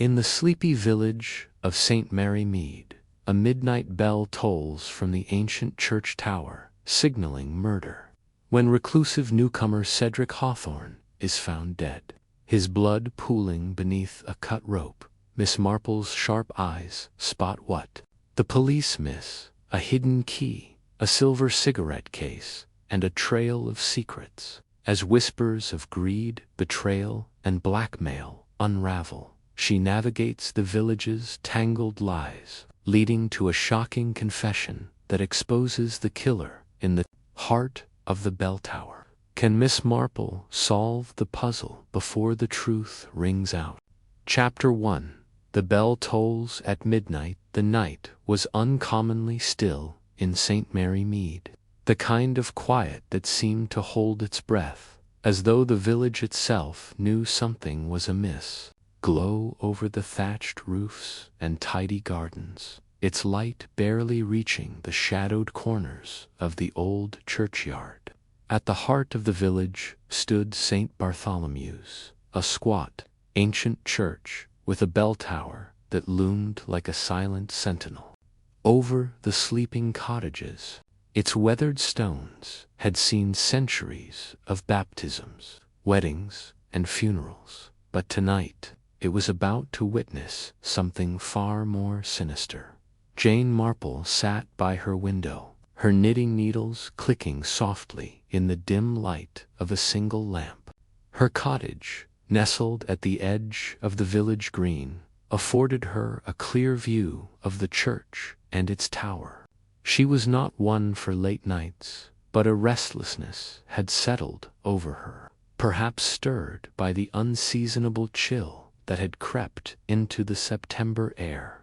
In the sleepy village of St. Mary Mead, a midnight bell tolls from the ancient church tower, signaling murder, when reclusive newcomer Cedric Hawthorne is found dead, his blood pooling beneath a cut rope. Miss Marple's sharp eyes spot what the police miss: a hidden key, a silver cigarette case, and a trail of secrets. As whispers of greed, betrayal, and blackmail unravel, she navigates the village's tangled lies, leading to a shocking confession that exposes the killer in the heart of the bell tower. Can Miss Marple solve the puzzle before the truth rings out? Chapter 1. The bell tolls at midnight. The night was uncommonly still in St. Mary Mead, the kind of quiet that seemed to hold its breath, as though the village itself knew something was amiss. Glow over the thatched roofs and tidy gardens, its light barely reaching the shadowed corners of the old churchyard. At the heart of the village stood St. Bartholomew's, a squat, ancient church with a bell tower that loomed like a silent sentinel over the sleeping cottages. Its weathered stones had seen centuries of baptisms, weddings, and funerals, but tonight it was about to witness something far more sinister. Jane Marple sat by her window, her knitting needles clicking softly in the dim light of a single lamp. Her cottage, nestled at the edge of the village green, afforded her a clear view of the church and its tower. She was not one for late nights, but a restlessness had settled over her, perhaps stirred by the unseasonable chill that had crept into the September air,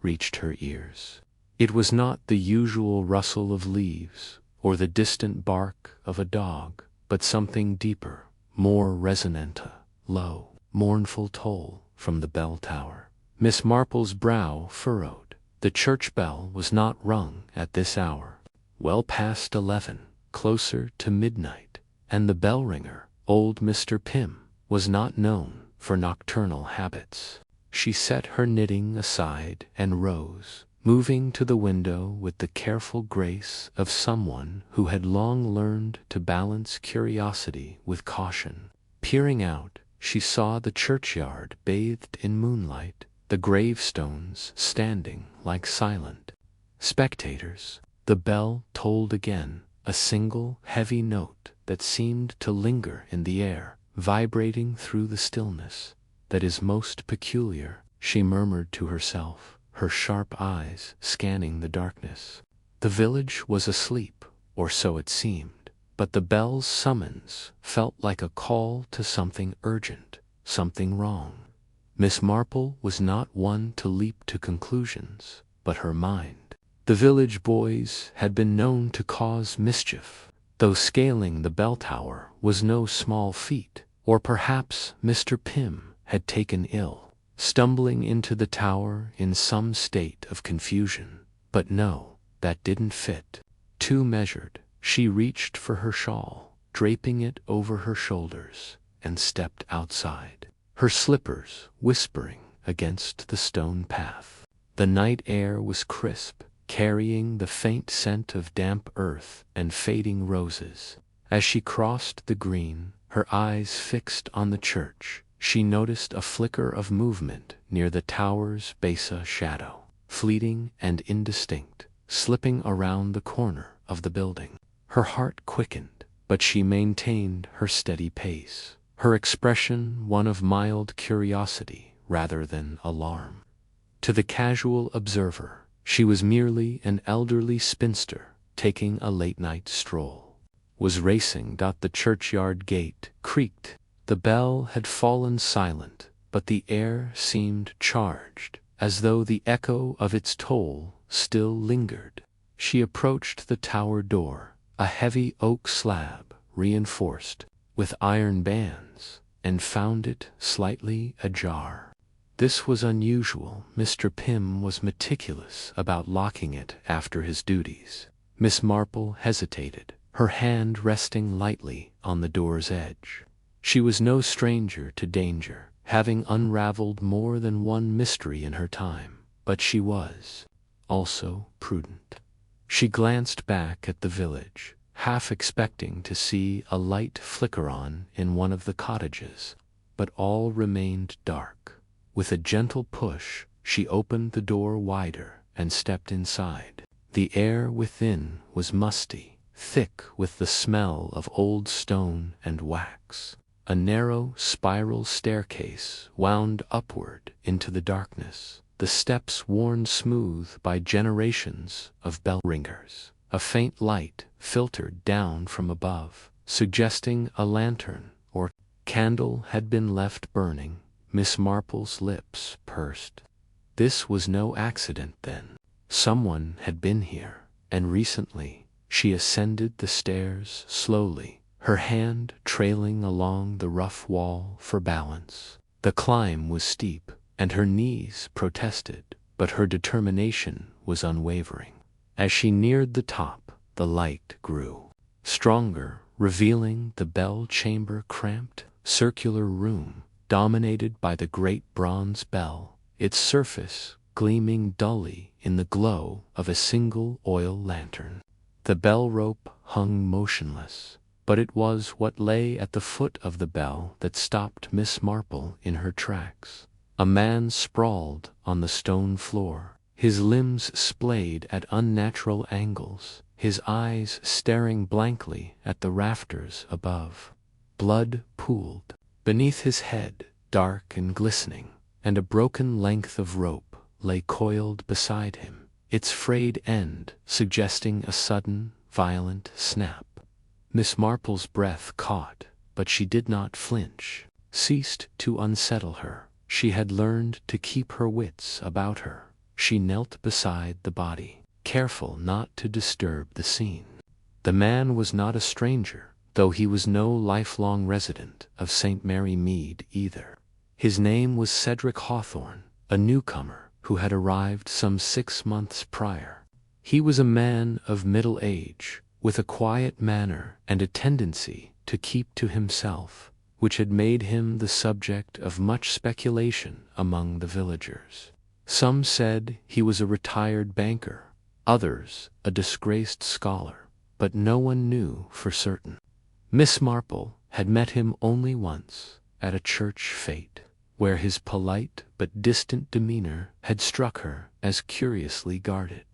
reached her ears. It was not the usual rustle of leaves or the distant bark of a dog, but something deeper, more resonant, a low, mournful toll from the bell tower. Miss Marple's brow furrowed. The church bell was not rung at this hour, well past 11, closer to midnight, and the bell ringer, old Mr. Pym, was not known for nocturnal habits. She set her knitting aside and rose, moving to the window with the careful grace of someone who had long learned to balance curiosity with caution. Peering out, she saw the churchyard bathed in moonlight, the gravestones standing like silent spectators. The bell tolled again, a single heavy note that seemed to linger in the air, vibrating through the stillness. That is most peculiar, she murmured to herself, her sharp eyes scanning the darkness. The village was asleep, or so it seemed, but the bell's summons felt like a call to something urgent, something wrong. Miss Marple was not one to leap to conclusions, but her mind. The village boys had been known to cause mischief, though scaling the bell tower was no small feat. Or perhaps Mr. Pym had taken ill, stumbling into the tower in some state of confusion. But no, that didn't fit. Too measured, she reached for her shawl, draping it over her shoulders, and stepped outside, her slippers whispering against the stone path. The night air was crisp, carrying the faint scent of damp earth and fading roses. As she crossed the green, her eyes fixed on the church, she noticed a flicker of movement near the tower's base, a shadow, fleeting and indistinct, slipping around the corner of the building. Her heart quickened, but she maintained her steady pace, her expression one of mild curiosity rather than alarm. To the casual observer, she was merely an elderly spinster taking a late-night stroll. Was racing. The churchyard gate creaked. The bell had fallen silent, but the air seemed charged, as though the echo of its toll still lingered. She approached the tower door, a heavy oak slab reinforced with iron bands, and found it slightly ajar. This was unusual. Mr. Pym was meticulous about locking it after his duties. Miss Marple hesitated, her hand resting lightly on the door's edge. She was no stranger to danger, having unraveled more than one mystery in her time, but she was also prudent. She glanced back at the village, half expecting to see a light flicker on in one of the cottages, but all remained dark. With a gentle push, she opened the door wider and stepped inside. The air within was musty, thick with the smell of old stone and wax. A narrow spiral staircase wound upward into the darkness, the steps worn smooth by generations of bell ringers. A faint light filtered down from above, suggesting a lantern or candle had been left burning. Miss Marple's lips pursed. This was no accident, then. Someone had been here, and recently. She ascended the stairs slowly, her hand trailing along the rough wall for balance. The climb was steep, and her knees protested, but her determination was unwavering. As she neared the top, the light grew stronger, revealing the bell chamber cramped, circular room, dominated by the great bronze bell, its surface gleaming dully in the glow of a single oil lantern. The bell rope hung motionless, but it was what lay at the foot of the bell that stopped Miss Marple in her tracks. A man sprawled on the stone floor, his limbs splayed at unnatural angles, his eyes staring blankly at the rafters above. Blood pooled beneath his head, dark and glistening, and a broken length of rope lay coiled beside him, its frayed end suggesting a sudden, violent snap. Miss Marple's breath caught, but she did not flinch, ceased to unsettle her. She had learned to keep her wits about her. She knelt beside the body, careful not to disturb the scene. The man was not a stranger, though he was no lifelong resident of St. Mary Mead either. His name was Cedric Hawthorne, a newcomer who had arrived some 6 months prior. He was a man of middle age, with a quiet manner and a tendency to keep to himself, which had made him the subject of much speculation among the villagers. Some said he was a retired banker, others a disgraced scholar, but no one knew for certain. Miss Marple had met him only once, at a church fete, where his polite but distant demeanor had struck her as curiously guarded.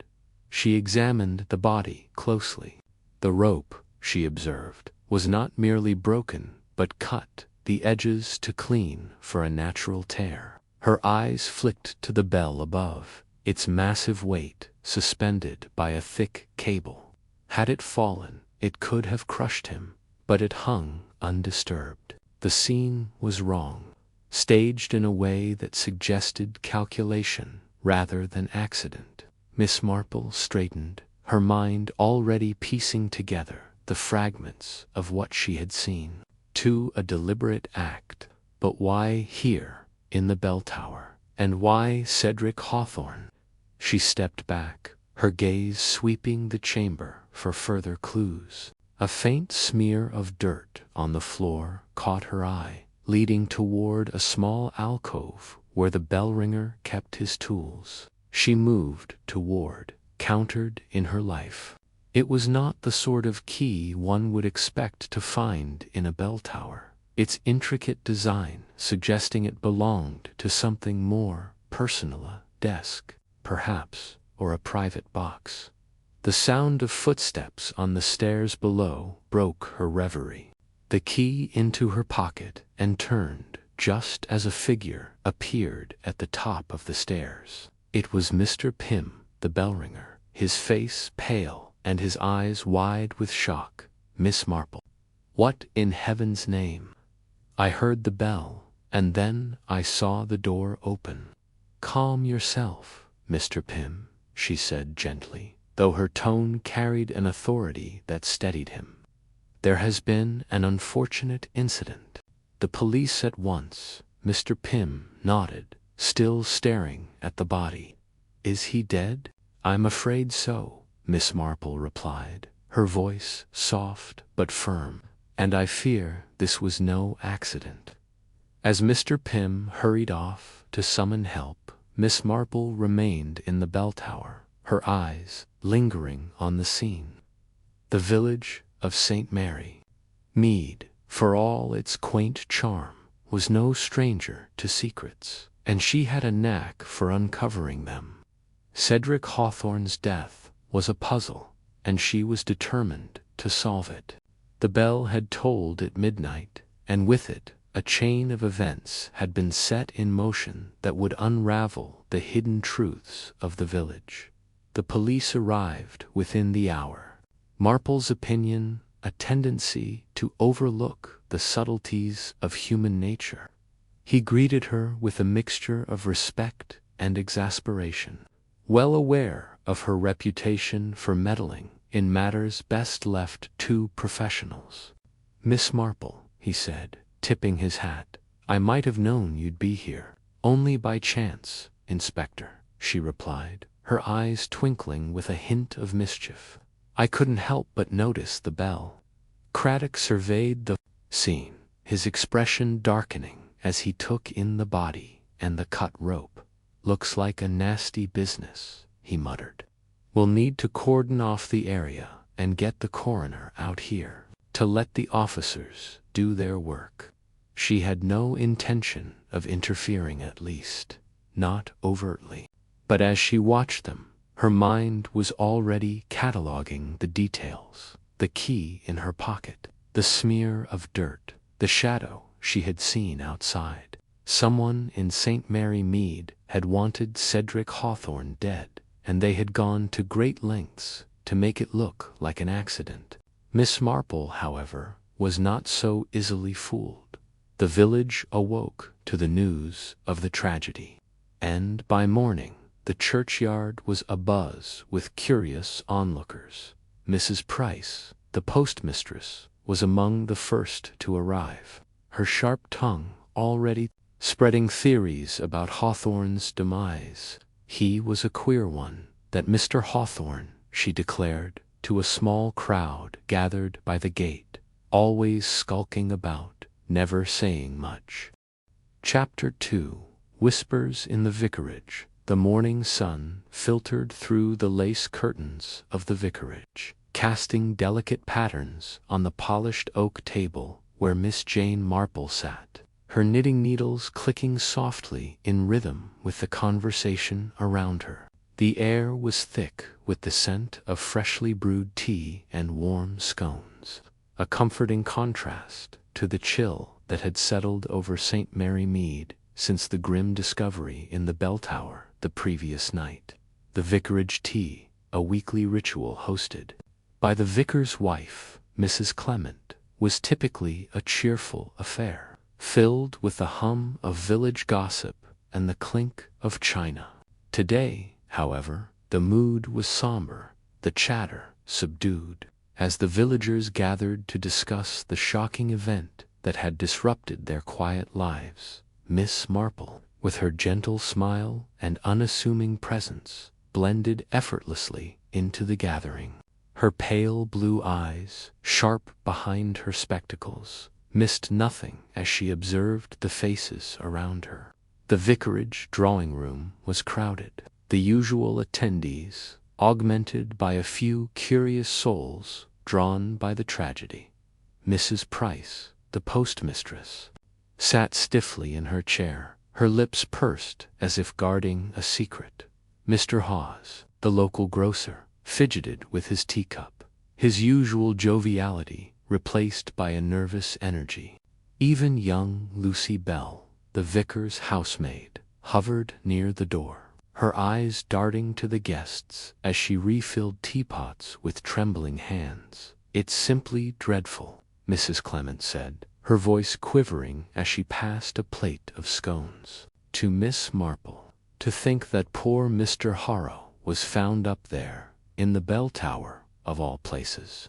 She examined the body closely. The rope, she observed, was not merely broken, but cut, the edges to clean for a natural tear. Her eyes flicked to the bell above, its massive weight suspended by a thick cable. Had it fallen, it could have crushed him, but it hung undisturbed. The scene was wrong, staged in a way that suggested calculation rather than accident. Miss Marple straightened, her mind already piecing together the fragments of what she had seen. To a deliberate act, but why here, in the bell tower, and why Cedric Hawthorne? She stepped back, her gaze sweeping the chamber for further clues. A faint smear of dirt on the floor caught her eye, leading toward a small alcove where the bell-ringer kept his tools. She moved toward, countered in her life. It was not the sort of key one would expect to find in a bell tower, its intricate design suggesting it belonged to something more personal, a desk, perhaps, or a private box. The sound of footsteps on the stairs below broke her reverie. The key into her pocket and turned just as a figure appeared at the top of the stairs. It was Mr. Pym, the bell-ringer, his face pale and his eyes wide with shock. Miss Marple. What in heaven's name? I heard the bell, and then I saw the door open. Calm yourself, Mr. Pym, she said gently, though her tone carried an authority that steadied him. There has been an unfortunate incident. The police at once. Mr. Pym nodded, still staring at the body. Is he dead? I'm afraid so, Miss Marple replied, her voice soft but firm, and I fear this was no accident. As Mr. Pym hurried off to summon help, Miss Marple remained in the bell tower, her eyes lingering on the scene. The village of St. Mary, Mead, for all its quaint charm, was no stranger to secrets, and she had a knack for uncovering them. Cedric Hawthorne's death was a puzzle, and she was determined to solve it. The bell had tolled at midnight, and with it a chain of events had been set in motion that would unravel the hidden truths of the village. The police arrived within the hour. Marple's opinion, a tendency to overlook the subtleties of human nature. He greeted her with a mixture of respect and exasperation, well aware of her reputation for meddling in matters best left to professionals. "Miss Marple," he said, tipping his hat, "I might have known you'd be here." "Only by chance, Inspector," she replied, her eyes twinkling with a hint of mischief. "I couldn't help but notice the bell." Craddock surveyed the scene, his expression darkening as he took in the body and the cut rope. "Looks like a nasty business," he muttered. "We'll need to cordon off the area and get the coroner out here to let the officers do their work." She had no intention of interfering, at least, not overtly. But as she watched them, her mind was already cataloguing the details: the key in her pocket, the smear of dirt, the shadow she had seen outside. Someone in St. Mary Mead had wanted Cedric Hawthorne dead, and they had gone to great lengths to make it look like an accident. Miss Marple, however, was not so easily fooled. The village awoke to the news of the tragedy, and by morning the churchyard was abuzz with curious onlookers. Mrs. Price, the postmistress, was among the first to arrive, her sharp tongue already spreading theories about Hawthorne's demise. He was a queer one, that Mr. Hawthorne, she declared to a small crowd gathered by the gate, always skulking about, never saying much. Chapter 2. Whispers in the Vicarage. The morning sun filtered through the lace curtains of the vicarage, casting delicate patterns on the polished oak table where Miss Jane Marple sat, her knitting needles clicking softly in rhythm with the conversation around her. The air was thick with the scent of freshly brewed tea and warm scones, a comforting contrast to the chill that had settled over St. Mary Mead since the grim discovery in the bell tower the previous night. The vicarage tea, a weekly ritual hosted by the vicar's wife, Mrs. Clement, was typically a cheerful affair, filled with the hum of village gossip and the clink of china. Today, however, the mood was somber, the chatter subdued, as the villagers gathered to discuss the shocking event that had disrupted their quiet lives. Miss Marple, with her gentle smile and unassuming presence, blended effortlessly into the gathering. Her pale blue eyes, sharp behind her spectacles, missed nothing as she observed the faces around her. The vicarage drawing-room was crowded, the usual attendees, augmented by a few curious souls drawn by the tragedy. Mrs. Price, the postmistress, sat stiffly in her chair, her lips pursed as if guarding a secret. Mr. Hawes, the local grocer, fidgeted with his teacup, his usual joviality replaced by a nervous energy. Even young Lucy Bell, the vicar's housemaid, hovered near the door, her eyes darting to the guests as she refilled teapots with trembling hands. "It's simply dreadful," Mrs. Clement said, her voice quivering as she passed a plate of scones to Miss Marple. "To think that poor Mr. Harrow was found up there, in the bell tower, of all places.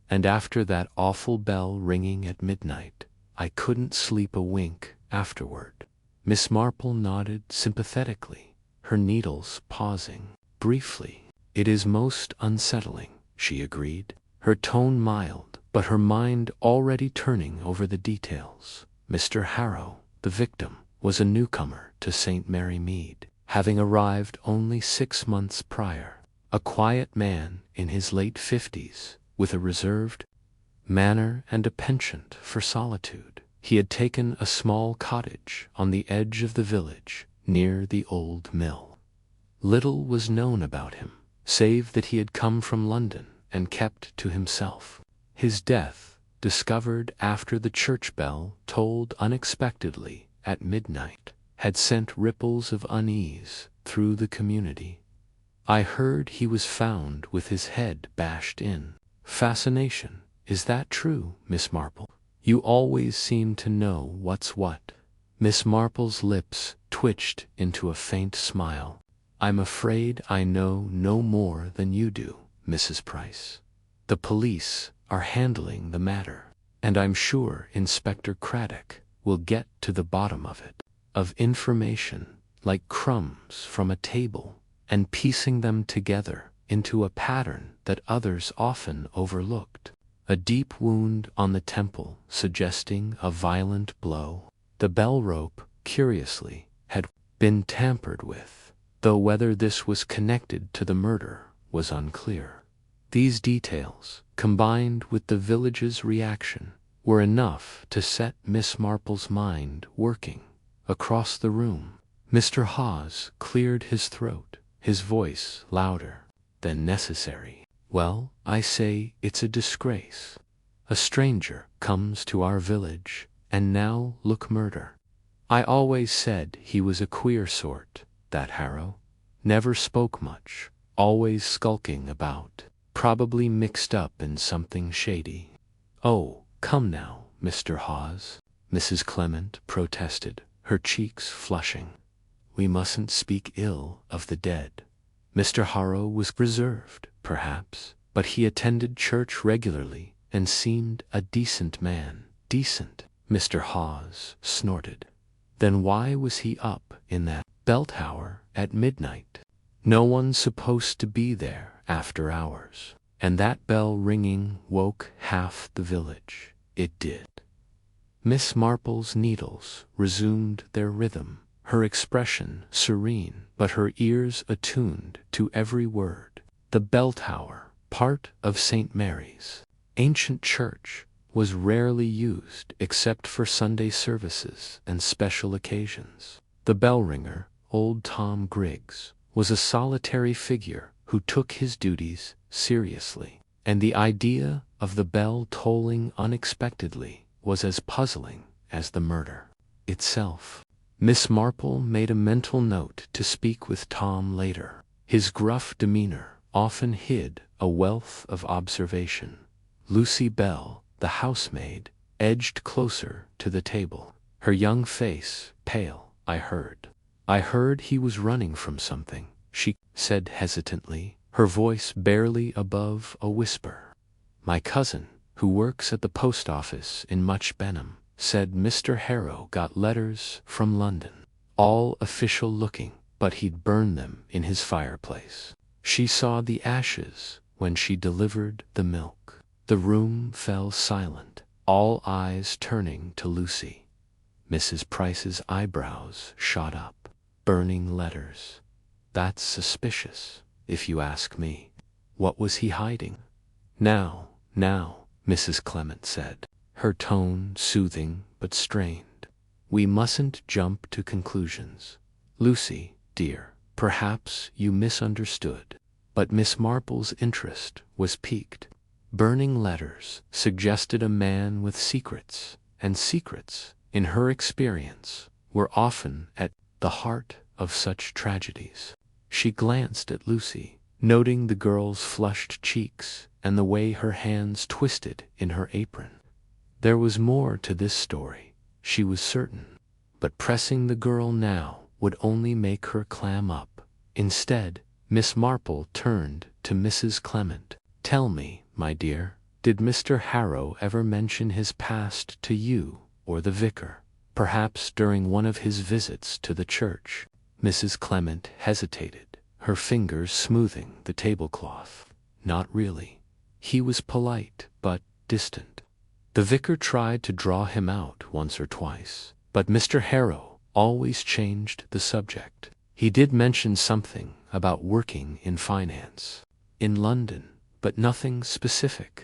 And after that awful bell ringing at midnight, I couldn't sleep a wink afterward." Miss Marple nodded sympathetically, her needles pausing briefly. "It is most unsettling," she agreed, her tone mild, but her mind already turning over the details. Mr. Harrow, the The victim was a newcomer to St. Mary Mead, having arrived only 6 months prior. A quiet man in his late 50s, with a reserved manner and a penchant for solitude. He had taken a small cottage on the edge of the village, near the old mill. Little was known about him, save that he had come from London and kept to himself. His death, discovered after the church bell tolled unexpectedly at midnight, had sent ripples of unease through the community. I heard he was found with his head bashed in. Fascination, is that true, Miss Marple? You always seem to know what's what. Miss Marple's lips twitched into a faint smile. I'm afraid I know no more than you do, Mrs. Price. The police are handling the matter, and I'm sure Inspector Craddock will get to the bottom of it. Of information like crumbs from a table, and piecing them together into a pattern that others often overlooked. A deep wound on the temple suggesting a violent blow. The bell rope, curiously, had been tampered with, though whether this was connected to the murder was unclear. These details, combined with the village's reaction, were enough to set Miss Marple's mind working. Across the room, Mr. Hawes cleared his throat, his voice louder than necessary. Well, I say it's a disgrace. A stranger comes to our village, and now look murder. I always said he was a queer sort, that Harrow. Never spoke much, always skulking about, probably mixed up in something shady. Oh, come now, Mr. Hawes, Mrs. Clement protested, her cheeks flushing. We mustn't speak ill of the dead. Mr. Harrow was reserved, perhaps, but he attended church regularly and seemed a decent man. Decent, Mr. Hawes snorted. Then why was he up in that bell tower at midnight? No one's supposed to be there after hours. And that bell ringing woke half the village. It did. Miss Marple's needles resumed their rhythm, her expression serene, but her ears attuned to every word. The bell tower, part of St. Mary's ancient church, was rarely used except for Sunday services and special occasions. The bell ringer, old Tom Griggs, was a solitary figure who took his duties seriously, and the idea of the bell tolling unexpectedly was as puzzling as the murder itself. Miss Marple made a mental note to speak with Tom later. His gruff demeanor often hid a wealth of observation. Lucy Bell, the housemaid, edged closer to the table, her young face pale. I heard he was running from something, she said hesitantly, her voice barely above a whisper. My cousin, who works at the post office in Much Benham, said Mr. Harrow got letters from London, all official looking, but he'd burn them in his fireplace. She saw the ashes when she delivered the milk. The room fell silent, all eyes turning to Lucy. Mrs. Price's eyebrows shot up. Burning letters. That's suspicious, if you ask me. What was he hiding? Now, Mrs. Clement said, her tone soothing but strained. We mustn't jump to conclusions. Lucy, dear, perhaps you misunderstood, but Miss Marple's interest was piqued. Burning letters suggested a man with secrets, and secrets, in her experience, were often at the heart of such tragedies. She glanced at Lucy, noting the girl's flushed cheeks and the way her hands twisted in her apron. There was more to this story, she was certain, but pressing the girl now would only make her clam up. Instead, Miss Marple turned to Mrs. Clement. Tell me, my dear, did Mr. Harrow ever mention his past to you or the vicar? Perhaps during one of his visits to the church? Mrs. Clement hesitated, her fingers smoothing the tablecloth. Not really. He was polite, but distant. The vicar tried to draw him out once or twice, But Mr. Harrow always changed the subject. He did mention something about working in finance in London, but nothing specific.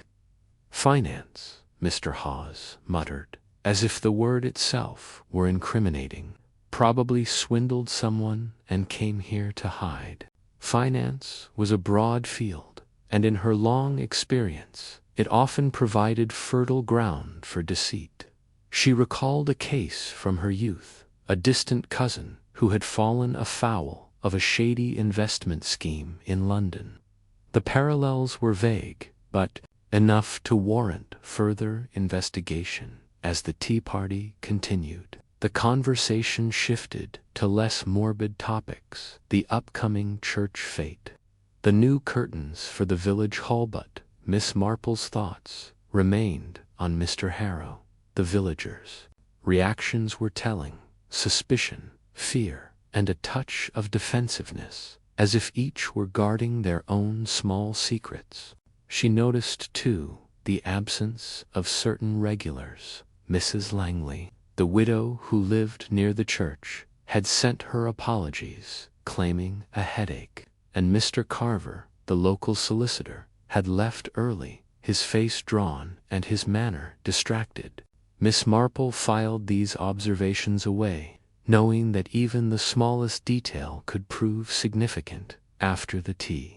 Finance, Mr. Hawes muttered, as if the word itself were incriminating. Probably swindled someone and came here to hide. Finance was a broad field, and in her long experience, it often provided fertile ground for deceit. She recalled a case from her youth, a distant cousin who had fallen afoul of a shady investment scheme in London. The parallels were vague, but enough to warrant further investigation. As the tea party continued, the conversation shifted to less morbid topics, the upcoming church fete, the new curtains for the village hall, but Miss Marple's thoughts remained on Mr. Harrow. The villagers' reactions were telling: suspicion, fear, and a touch of defensiveness, as if each were guarding their own small secrets. She noticed, too, the absence of certain regulars. Mrs. Langley, the widow who lived near the church, had sent her apologies, claiming a headache, and Mr. Carver, the local solicitor, had left early, his face drawn and his manner distracted. Miss Marple filed these observations away, knowing that even the smallest detail could prove significant. After the tea,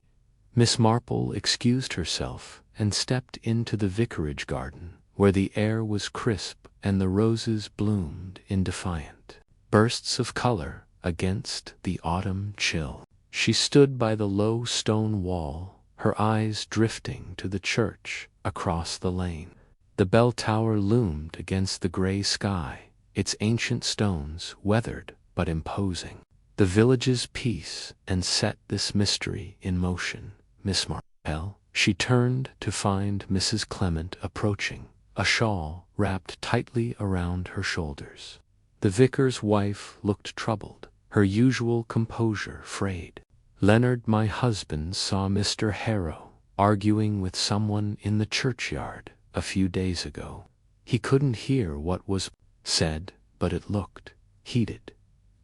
Miss Marple excused herself and stepped into the vicarage garden, where the air was crisp and the roses bloomed in defiant bursts of color against the autumn chill. She stood by the low stone wall, her eyes drifting to the church across the lane. The bell tower loomed against the gray sky, its ancient stones weathered but imposing. The village's peace and set this mystery in motion. Miss Marple, she turned to find Mrs. Clement approaching, a shawl wrapped tightly around her shoulders. The vicar's wife looked troubled, her usual composure frayed. "Leonard, my husband saw Mr. Harrow arguing with someone in the churchyard a few days ago. He couldn't hear what was said, but it looked heated."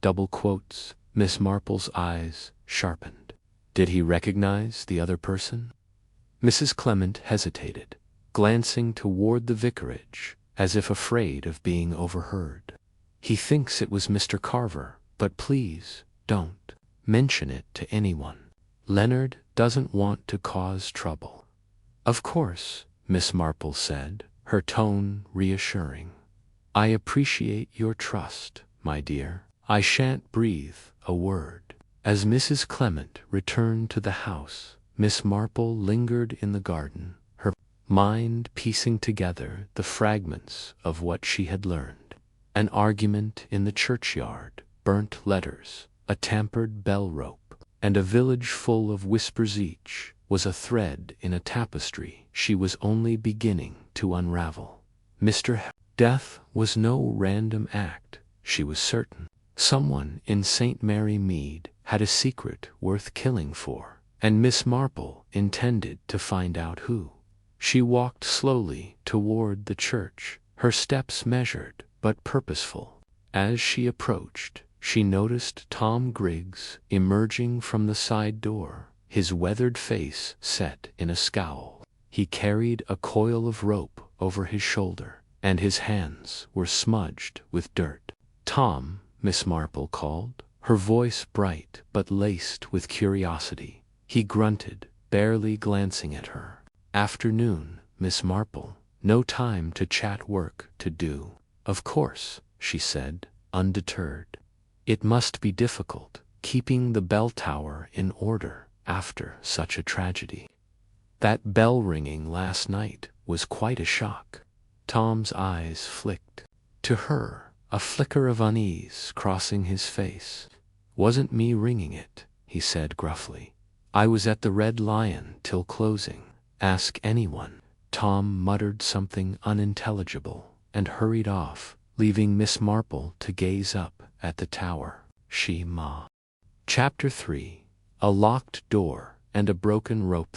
Double quotes. Miss Marple's eyes sharpened. Did he recognize the other person? Mrs. Clement hesitated, glancing toward the vicarage, as if afraid of being overheard. "He thinks it was Mr. Carver, but please don't mention it to anyone. Leonard doesn't want to cause trouble." "Of course," Miss Marple said, her tone reassuring. "I appreciate your trust, my dear. I shan't breathe a word." As Mrs. Clement returned to the house, Miss Marple lingered in the garden, her mind piecing together the fragments of what she had learned. An argument in the churchyard, burnt letters, a tampered bell rope, and a village full of whispers each was a thread in a tapestry she was only beginning to unravel. Mr. Death was no random act, she was certain. Someone in St. Mary Mead had a secret worth killing for, and Miss Marple intended to find out who. She walked slowly toward the church, her steps measured but purposeful. As she approached, she noticed Tom Griggs emerging from the side door, his weathered face set in a scowl. He carried a coil of rope over his shoulder, and his hands were smudged with dirt. "Tom," Miss Marple called, her voice bright but laced with curiosity. He grunted, barely glancing at her. "Afternoon, Miss Marple. No time to chat, work to do." "Of course," she said, undeterred. It must be difficult, keeping the bell tower in order after such a tragedy. That bell ringing last night was quite a shock. Tom's eyes flicked. To her, a flicker of unease crossing his face. "Wasn't me ringing it," he said gruffly. "I was at the Red Lion till closing. Ask anyone." Tom muttered something unintelligible and hurried off, leaving Miss Marple to gaze up at the tower. Chapter 3. A Locked Door and a Broken Rope.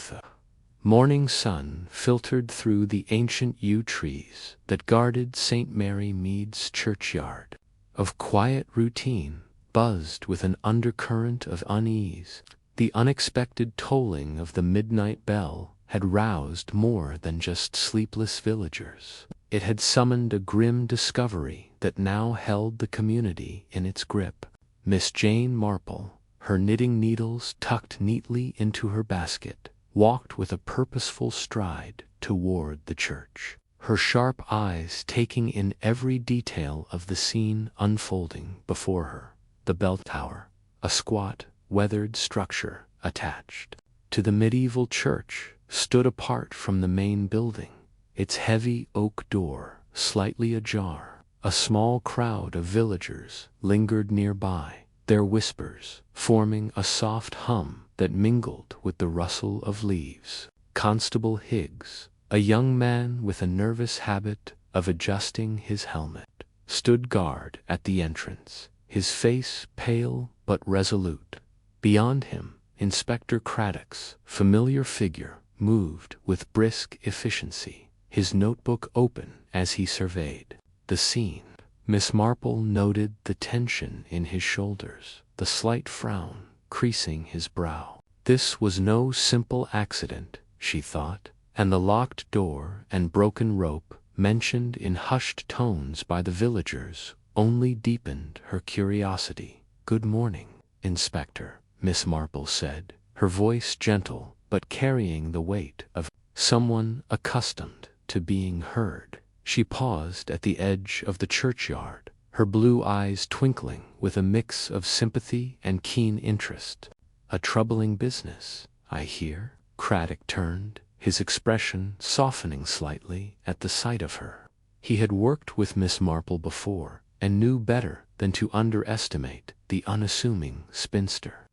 The morning sun filtered through the ancient yew trees that guarded St. Mary Mead's churchyard. of quiet routine buzzed with an undercurrent of unease. The unexpected tolling of the midnight bell had roused more than just sleepless villagers. It had summoned a grim discovery that now held the community in its grip. Miss Jane Marple, her knitting needles tucked neatly into her basket, walked with a purposeful stride toward the church, her sharp eyes taking in every detail of the scene unfolding before her. The bell tower, a squat, weathered structure attached to the medieval church, stood apart from the main building, its heavy oak door slightly ajar. A small crowd of villagers lingered nearby, their whispers forming a soft hum that mingled with the rustle of leaves. Constable Higgs, a young man with a nervous habit of adjusting his helmet, stood guard at the entrance, his face pale but resolute. Beyond him, Inspector Craddock's familiar figure moved with brisk efficiency, his notebook open as he surveyed the scene. Miss Marple noted the tension in his shoulders, the slight frown creasing his brow. This was no simple accident, she thought, and the locked door and broken rope mentioned in hushed tones by the villagers only deepened her curiosity. "Good morning, Inspector," Miss Marple said, her voice gentle but carrying the weight of someone accustomed to being heard. She paused at the edge of the churchyard, her blue eyes twinkling with a mix of sympathy and keen interest. "A troubling business, I hear?" Craddock turned, his expression softening slightly at the sight of her. He had worked with Miss Marple before, and knew better than to underestimate the unassuming spinster.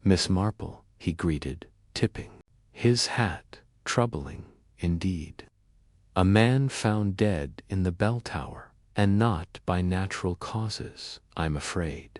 "Miss Marple," he greeted, tipping his hat. "Troubling, indeed. A man found dead in the bell tower, and not by natural causes, I'm afraid.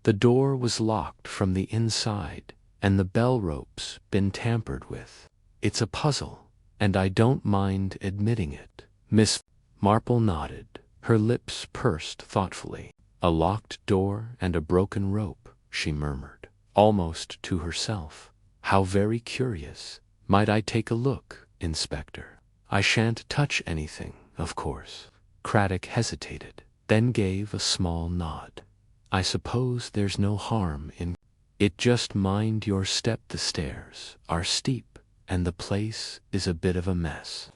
The door was locked from the inside, and the bell ropes been tampered with. It's a puzzle, and I don't mind admitting it." Miss Marple nodded, her lips pursed thoughtfully. "A locked door and a broken rope," she murmured, almost to herself. "How very curious. Might I take a look, Inspector?" "I shan't touch anything, of course." Craddock hesitated, then gave a small nod. "I suppose there's no harm in it. Just mind your step. The stairs are steep, and the place is a bit of a mess."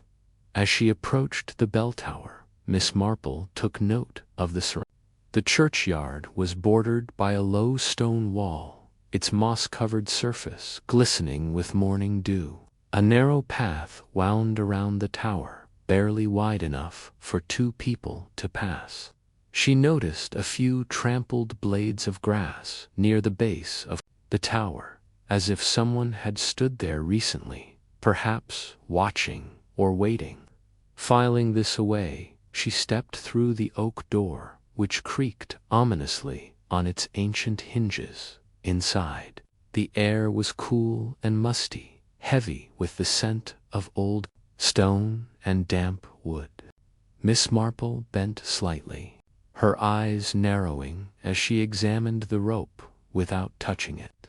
As she approached the bell tower, Miss Marple took note of the surroundings. The churchyard was bordered by a low stone wall, its moss-covered surface glistening with morning dew. A narrow path wound around the tower, barely wide enough for two people to pass. She noticed a few trampled blades of grass near the base of the tower, as if someone had stood there recently, perhaps watching or waiting. Filing this away, she stepped through the oak door, which creaked ominously on its ancient hinges. Inside, the air was cool and musty, heavy with the scent of old stone and damp wood. Miss Marple bent slightly, her eyes narrowing as she examined the rope without touching it.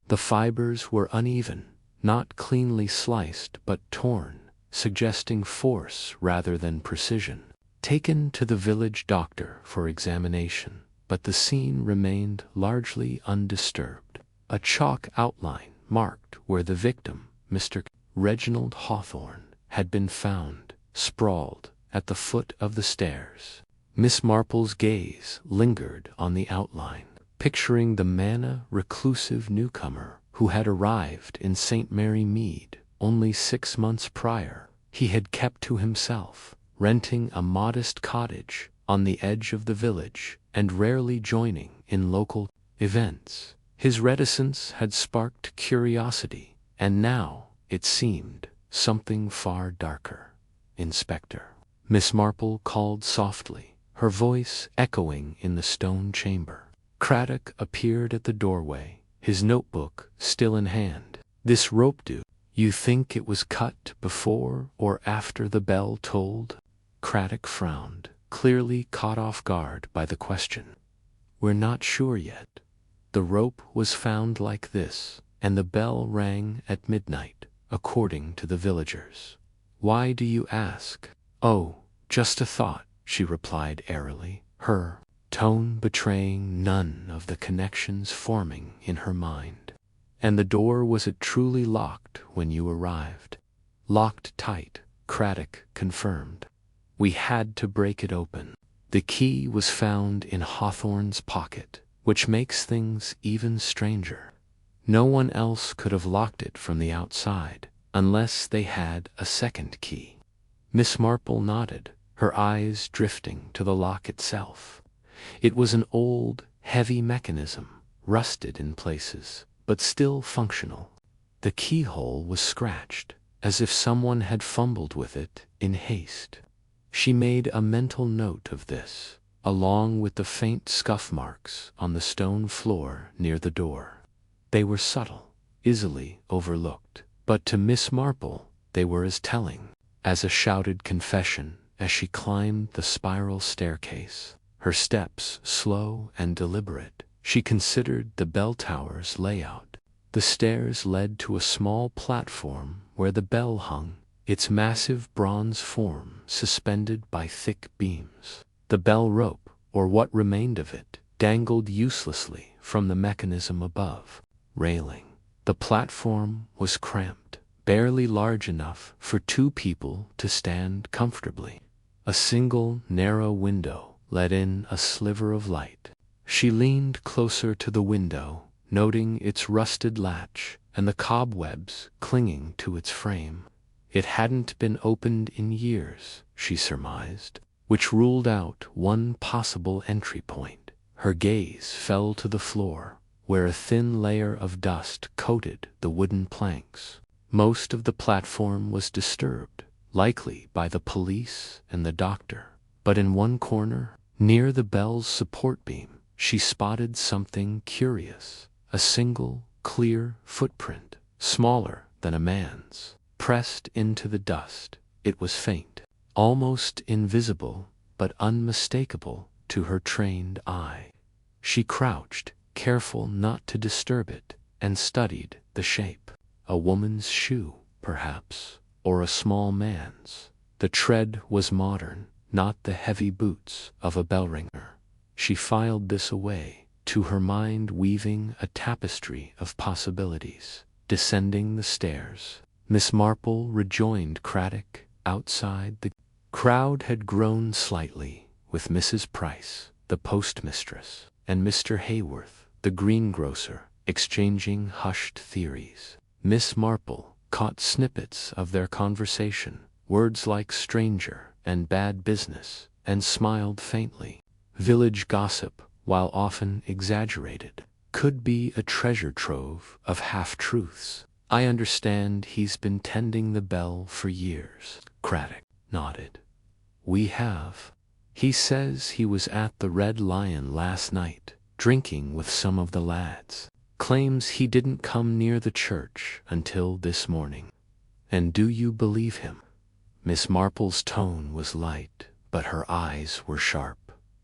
The fibers were uneven, not cleanly sliced but torn, suggesting force rather than precision. Taken to the village doctor for examination, but the scene remained largely undisturbed. A chalk outline marked where the victim, Mr. Reginald Hawthorne, had been found, sprawled at the foot of the stairs. Miss Marple's gaze lingered on the outline, picturing the manna reclusive newcomer who had arrived in St. Mary Mead only 6 months prior. He had kept to himself, renting a modest cottage on the edge of the village and rarely joining in local events. His reticence had sparked curiosity, and now, it seemed, something far darker. "Inspector," Miss Marple called softly, her voice echoing in the stone chamber. Craddock appeared at the doorway, his notebook still in hand. "This rope do you think it was cut before or after the bell tolled?" Craddock frowned, clearly caught off guard by the question. "We're not sure yet. The rope was found like this, and the bell rang at midnight, according to the villagers. Why do you ask?" "Oh, just a thought," she replied airily, her tone betraying none of the connections forming in her mind. "And the door, was it truly locked when you arrived?" "Locked tight," Craddock confirmed. "We had to break it open. The key was found in Hawthorne's pocket, which makes things even stranger. No one else could have locked it from the outside, unless they had a second key." Miss Marple nodded, her eyes drifting to the lock itself. It was an old, heavy mechanism, rusted in places, but still functional. The keyhole was scratched, as if someone had fumbled with it in haste. She made a mental note of this, along with the faint scuff marks on the stone floor near the door. They were subtle, easily overlooked, but to Miss Marple they were as telling as a shouted confession as she climbed the spiral staircase, her steps slow and deliberate. She considered the bell tower's layout. The stairs led to a small platform where the bell hung, its massive bronze form suspended by thick beams. The bell rope, or what remained of it, dangled uselessly from the mechanism above. Railing. The platform was cramped, barely large enough for two people to stand comfortably. A single narrow window let in a sliver of light. She leaned closer to the window, noting its rusted latch and the cobwebs clinging to its frame. It hadn't been opened in years, she surmised, which ruled out one possible entry point. Her gaze fell to the floor, where a thin layer of dust coated the wooden planks. Most of the platform was disturbed, likely by the police and the doctor. But in one corner, near the bell's support beam, she spotted something curious. A single, clear footprint, smaller than a man's, pressed into the dust. It was faint, almost invisible, but unmistakable to her trained eye. She crouched, careful not to disturb it, and studied the shape. A woman's shoe, perhaps, or a small man's. The tread was modern, not the heavy boots of a bellringer. She filed this away, to her mind weaving a tapestry of possibilities. Descending the stairs, Miss Marple rejoined Craddock outside. The crowd had grown slightly, with Mrs. Price, the postmistress, and Mr. Hayworth, the greengrocer, exchanging hushed theories. Miss Marple caught snippets of their conversation, words like stranger and bad business, and smiled faintly. Village gossip, while often exaggerated, could be a treasure trove of half-truths. "I understand he's been tending the bell for years." Craddock nodded. "We have. He says he was at the Red Lion last night, drinking with some of the lads. Claims he didn't come near the church until this morning." "And do you believe him?" Miss Marple's tone was light, but her eyes were sharp.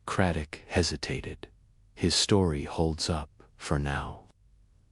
Craddock hesitated. "His story holds up, for now.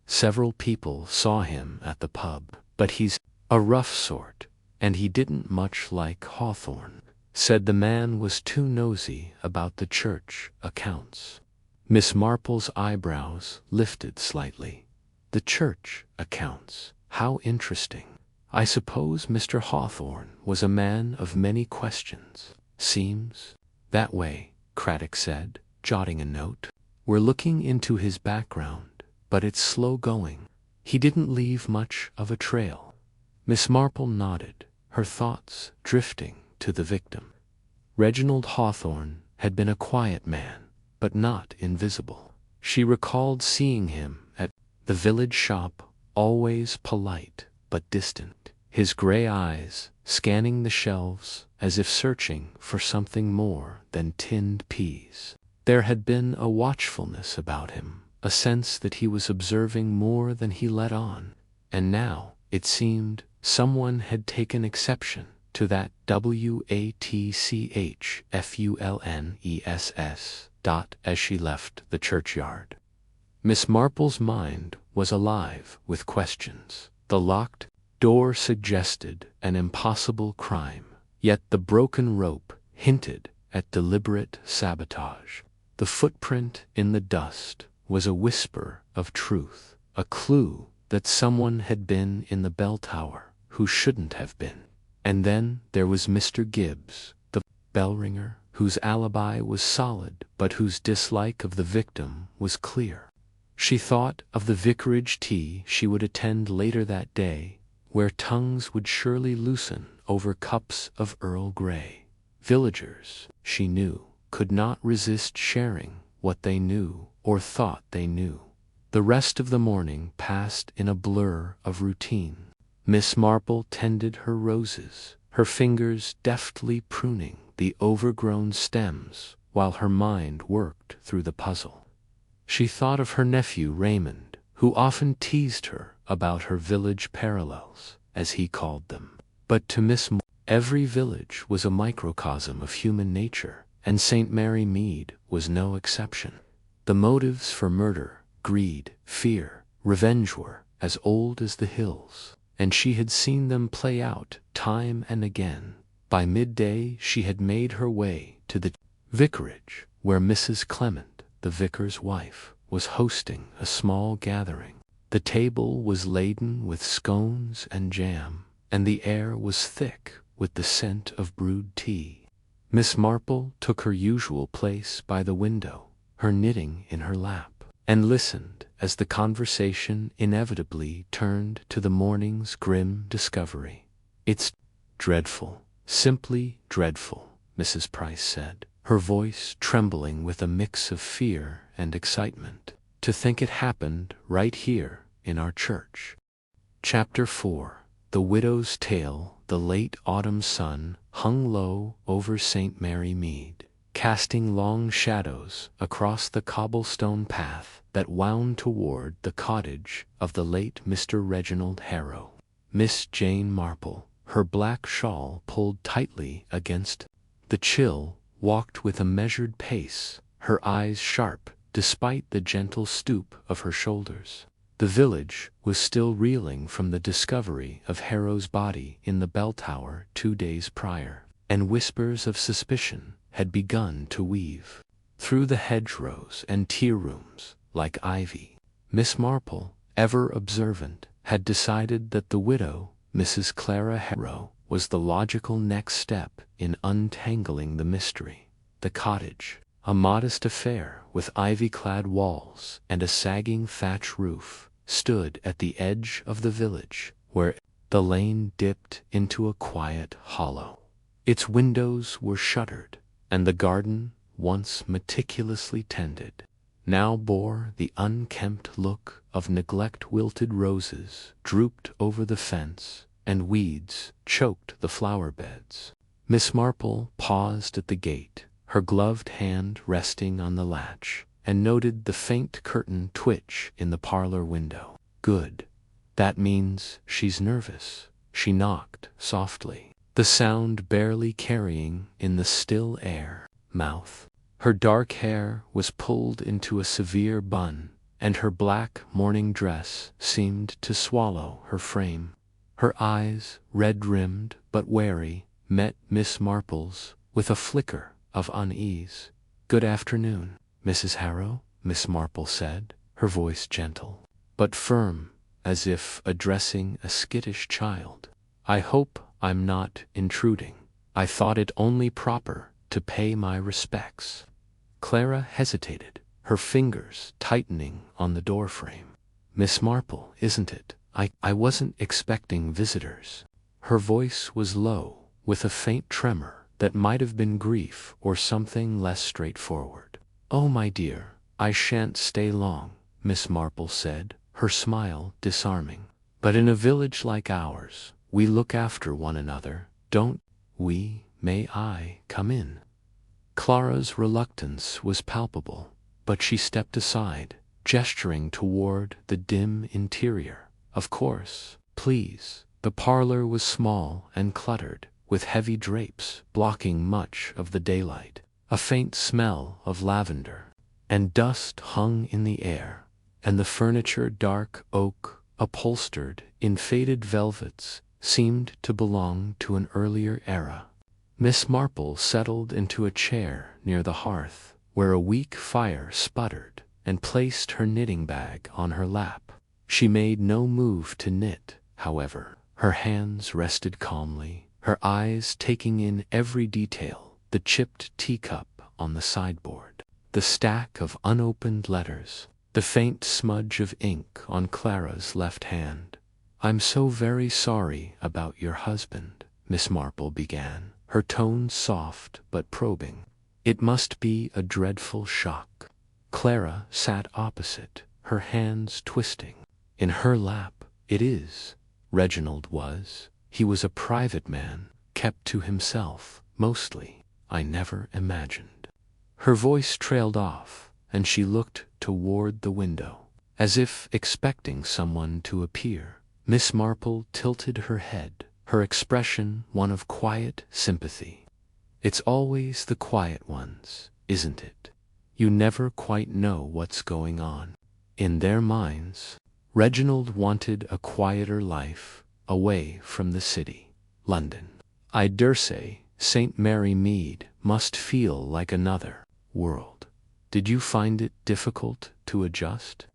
Several people saw him at the pub, but he's a rough sort, and he didn't much like Hawthorne. Said the man was too nosy about the church accounts." Miss Marple's eyebrows lifted slightly. "The church accounts? How interesting. I suppose Mr. Hawthorne was a man of many questions." "Seems that way," Craddock said, jotting a note. "We're looking into his background, but it's slow going. He didn't leave much of a trail." Miss Marple nodded, her thoughts drifting to the victim. Reginald Hawthorne had been a quiet man, but not invisible. She recalled seeing him at the village shop, always polite but distant, his gray eyes scanning the shelves as if searching for something more than tinned peas. There had been a watchfulness about him, a sense that he was observing more than he let on, and now, it seemed, someone had taken exception to that WATCHFULNESS as she left the churchyard. Miss Marple's mind was alive with questions. The locked door suggested an impossible crime, yet the broken rope hinted at deliberate sabotage. The footprint in the dust was a whisper of truth, a clue that someone had been in the bell tower who shouldn't have been. And then there was Mr. Gibbs, the bell ringer, whose alibi was solid but whose dislike of the victim was clear. She thought of the vicarage tea she would attend later that day, where tongues would surely loosen over cups of Earl Grey. Villagers, she knew, could not resist sharing what they knew or thought they knew. The rest of the morning passed in a blur of routine. Miss Marple tended her roses, her fingers deftly pruning the overgrown stems while her mind worked through the puzzle. She thought of her nephew Raymond, who often teased her about her village parallels, as he called them. But to Miss Marple, every village was a microcosm of human nature, and St. Mary Mead was no exception. The motives for murder, greed, fear, revenge were as old as the hills, and she had seen them play out time and again. By midday she had made her way to the vicarage, where Mrs. Clement, the vicar's wife, was hosting a small gathering. The table was laden with scones and jam, and the air was thick with the scent of brewed tea. Miss Marple took her usual place by the window, her knitting in her lap, and listened as the conversation inevitably turned to the morning's grim discovery. "It's dreadful, simply dreadful," Mrs. Price said, her voice trembling with a mix of fear and excitement. "To think it happened right here in our church." Chapter 4. The Widow's Tale. The late autumn sun hung low over St. Mary Mead, casting long shadows across the cobblestone path that wound toward the cottage of the late Mr. Reginald Harrow. Miss Jane Marple, her black shawl pulled tightly against the chill, walked with a measured pace, her eyes sharp despite the gentle stoop of her shoulders. The village was still reeling from the discovery of Harrow's body in the bell tower 2 days prior, and whispers of suspicion had begun to weave through the hedgerows and tea-rooms like ivy. Miss Marple, ever observant, had decided that the widow, Mrs. Clara Harrow, was the logical next step in untangling the mystery. The cottage, a modest affair with ivy-clad walls and a sagging thatch roof, stood at the edge of the village, where the lane dipped into a quiet hollow. Its windows were shuttered, and the garden, once meticulously tended, now bore the unkempt look of neglect. Wilted roses drooped over the fence, and weeds choked the flower beds. Miss Marple paused at the gate, her gloved hand resting on the latch, and noted the faint curtain twitch in the parlor window. "Good. That means she's nervous." She knocked softly, the sound barely carrying in the still air. Mouth. Her dark hair was pulled into a severe bun, and her black morning dress seemed to swallow her frame. Her eyes, red-rimmed but wary, met Miss Marple's with a flicker of unease. "Good afternoon, Mrs. Harrow," Miss Marple said, her voice gentle but firm, as if addressing a skittish child. "I hope I'm not intruding. I thought it only proper to pay my respects." Clara hesitated, her fingers tightening on the doorframe. "Miss Marple, isn't it? I wasn't expecting visitors." Her voice was low, with a faint tremor that might have been grief or something less straightforward. "Oh, my dear, I shan't stay long," Miss Marple said, her smile disarming. "But in a village like ours, we look after one another, don't we? May I come in?" Clara's reluctance was palpable, but she stepped aside, gesturing toward the dim interior. "Of course, please." The parlor was small and cluttered, with heavy drapes blocking much of the daylight. A faint smell of lavender and dust hung in the air, and the furniture, dark oak, upholstered in faded velvets, seemed to belong to an earlier era. Miss Marple settled into a chair near the hearth, where a weak fire sputtered, and placed her knitting bag on her lap. She made no move to knit, however. Her hands rested calmly, her eyes taking in every detail: the chipped teacup on the sideboard, the stack of unopened letters, the faint smudge of ink on Clara's left hand. "I'm so very sorry about your husband," Miss Marple began, her tone soft but probing. "It must be a dreadful shock." Clara sat opposite, her hands twisting. In her lap. "It is." Reginald was. He was a private man, kept to himself, mostly. "I never imagined." Her voice trailed off, and she looked toward the window, as if expecting someone to appear. Miss Marple tilted her head, her expression one of quiet sympathy. "It's always the quiet ones, isn't it? You never quite know what's going on in their minds." Reginald wanted a quieter life, away from the city. London. "I daresay St. Mary Mead must feel like another world. Did you find it difficult to adjust?"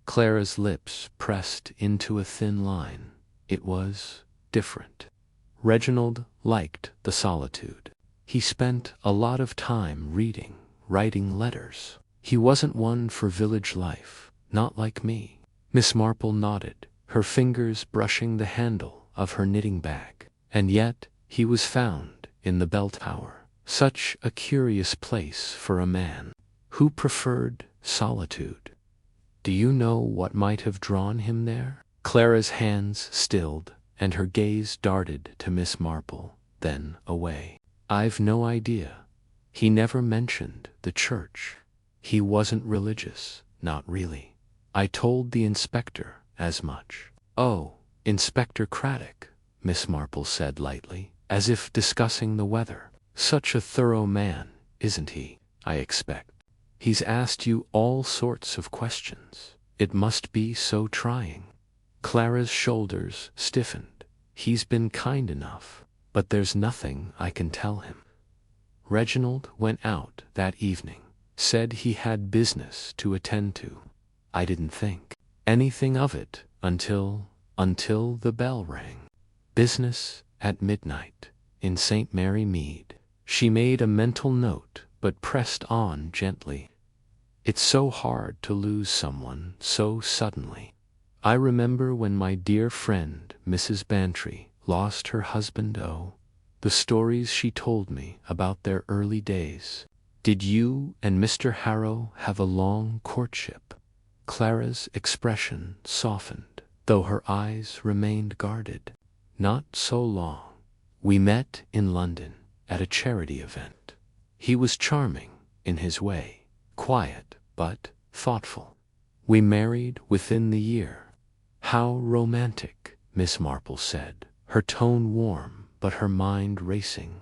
Clara's lips pressed into a thin line. "It was different." Reginald liked the solitude. He spent a lot of time reading, writing letters. He wasn't one for village life, not like me. Miss Marple nodded, her fingers brushing the handle of her knitting bag. "And yet he was found in the Belltower. Such a curious place for a man who preferred solitude. Do you know what might have drawn him there?" Clara's hands stilled, and her gaze darted to Miss Marple, then away. "I've no idea. He never mentioned the church. He wasn't religious, not really. I told the inspector as much." "Oh, Inspector Craddock," Miss Marple said lightly, as if discussing the weather. "Such a thorough man, isn't he, I expect? He's asked you all sorts of questions. It must be so trying." Clara's shoulders stiffened. "He's been kind enough, but there's nothing I can tell him. Reginald went out that evening, said he had business to attend to. I didn't think anything of it until the bell rang. Business at midnight in St. Mary Mead." She made a mental note, but pressed on gently. "It's so hard to lose someone so suddenly. I remember when my dear friend Mrs. Bantry lost her husband. Oh, the stories she told me about their early days. Did you and Mr. Harrow have a long courtship?" Clara's expression softened, though her eyes remained guarded. "Not so long. We met in London at a charity event. He was charming in his way, quiet but thoughtful. We married within the year." "How romantic," Miss Marple said, her tone warm but her mind racing.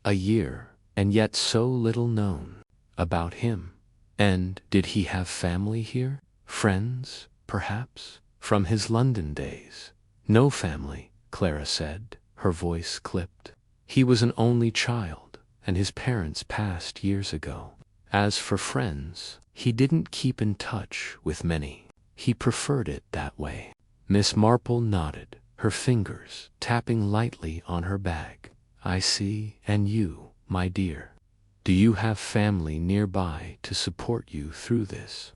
"A year, and yet so little known about him. And did he have family here? Friends, perhaps, from his London days?" "No family," Clara said, her voice clipped. "He was an only child, and his parents passed years ago. As for friends, he didn't keep in touch with many. He preferred it that way." Miss Marple nodded, her fingers tapping lightly on her bag. "I see. And you, my dear? Do you have family nearby to support you through this?"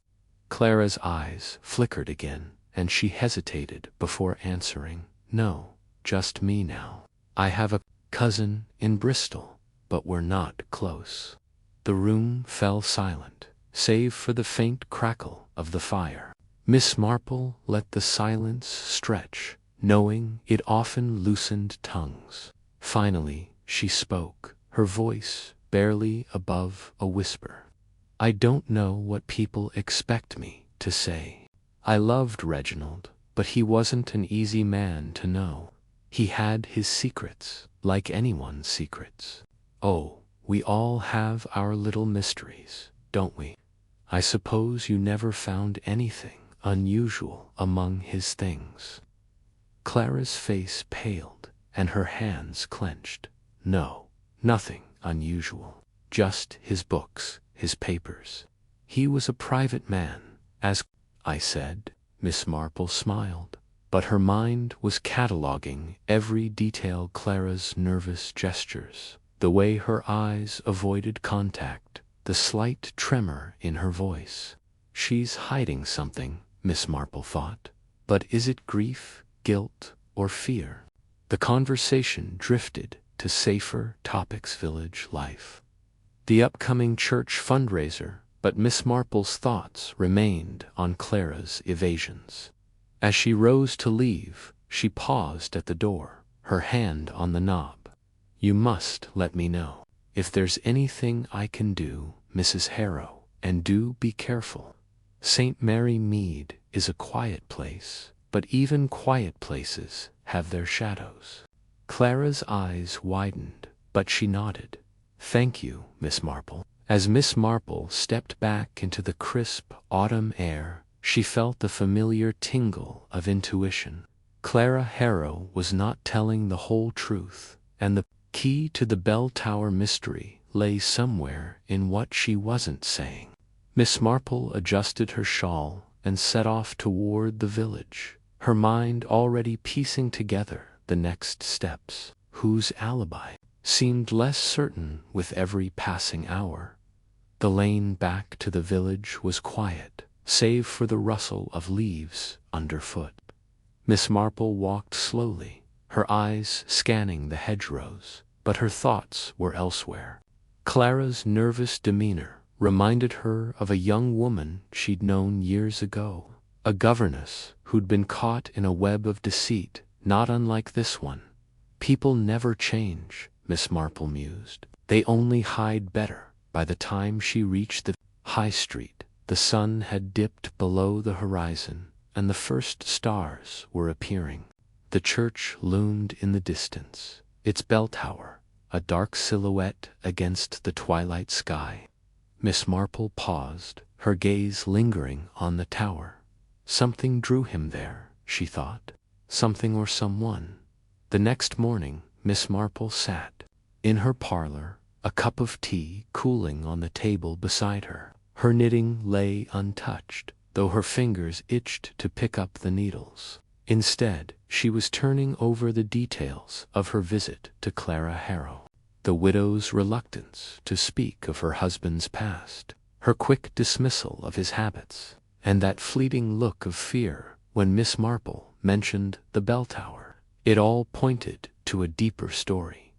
Clara's eyes flickered again, and she hesitated before answering. "No, just me now. I have a cousin in Bristol, but we're not close." The room fell silent, save for the faint crackle of the fire. Miss Marple let the silence stretch, knowing it often loosened tongues. Finally, she spoke, her voice barely above a whisper. "I don't know what people expect me to say. I loved Reginald, but he wasn't an easy man to know. He had his secrets, like anyone's secrets. Oh, we all have our little mysteries, don't we? I suppose you never found anything unusual among his things. Clara's face paled, and her hands clenched. No, nothing unusual. Just his books, his papers. He was a private man, as I said. Miss Marple smiled, but her mind was cataloguing every detail: Clara's nervous gestures, the way her eyes avoided contact, the slight tremor in her voice. She's hiding something, Miss Marple thought. But is it grief, guilt, or fear? The conversation drifted to safer topics: village life, the upcoming church fundraiser, but Miss Marple's thoughts remained on Clara's evasions. As she rose to leave, she paused at the door, her hand on the knob. You must let me know if there's anything I can do, Mrs. Harrow, and do be careful. St. Mary Mead is a quiet place, but even quiet places have their shadows. Clara's eyes widened, but she nodded. Thank you, Miss Marple. As Miss Marple stepped back into the crisp autumn air, she felt the familiar tingle of intuition. Clara Harrow was not telling the whole truth, and the key to the Belltower mystery lay somewhere in what she wasn't saying. Miss Marple adjusted her shawl and set off toward the village, her mind already piecing together the next steps. Whose alibi seemed less certain with every passing hour. The lane back to the village was quiet, save for the rustle of leaves underfoot. Miss Marple walked slowly, her eyes scanning the hedgerows, but her thoughts were elsewhere. Clara's nervous demeanor reminded her of a young woman she'd known years ago, a governess who'd been caught in a web of deceit not unlike this one. People never change, Miss Marple mused. They only hide better. By the time she reached the high street, the sun had dipped below the horizon, and the first stars were appearing. The church loomed in the distance, its bell tower a dark silhouette against the twilight sky. Miss Marple paused, her gaze lingering on the tower. Something drew him there, she thought. Something or someone. The next morning, Miss Marple sat in her parlor, a cup of tea cooling on the table beside her. Her knitting lay untouched, though her fingers itched to pick up the needles. Instead, she was turning over the details of her visit to Clara Harrow. The widow's reluctance to speak of her husband's past, her quick dismissal of his habits, and that fleeting look of fear when Miss Marple mentioned the bell tower. It all pointed to a deeper story.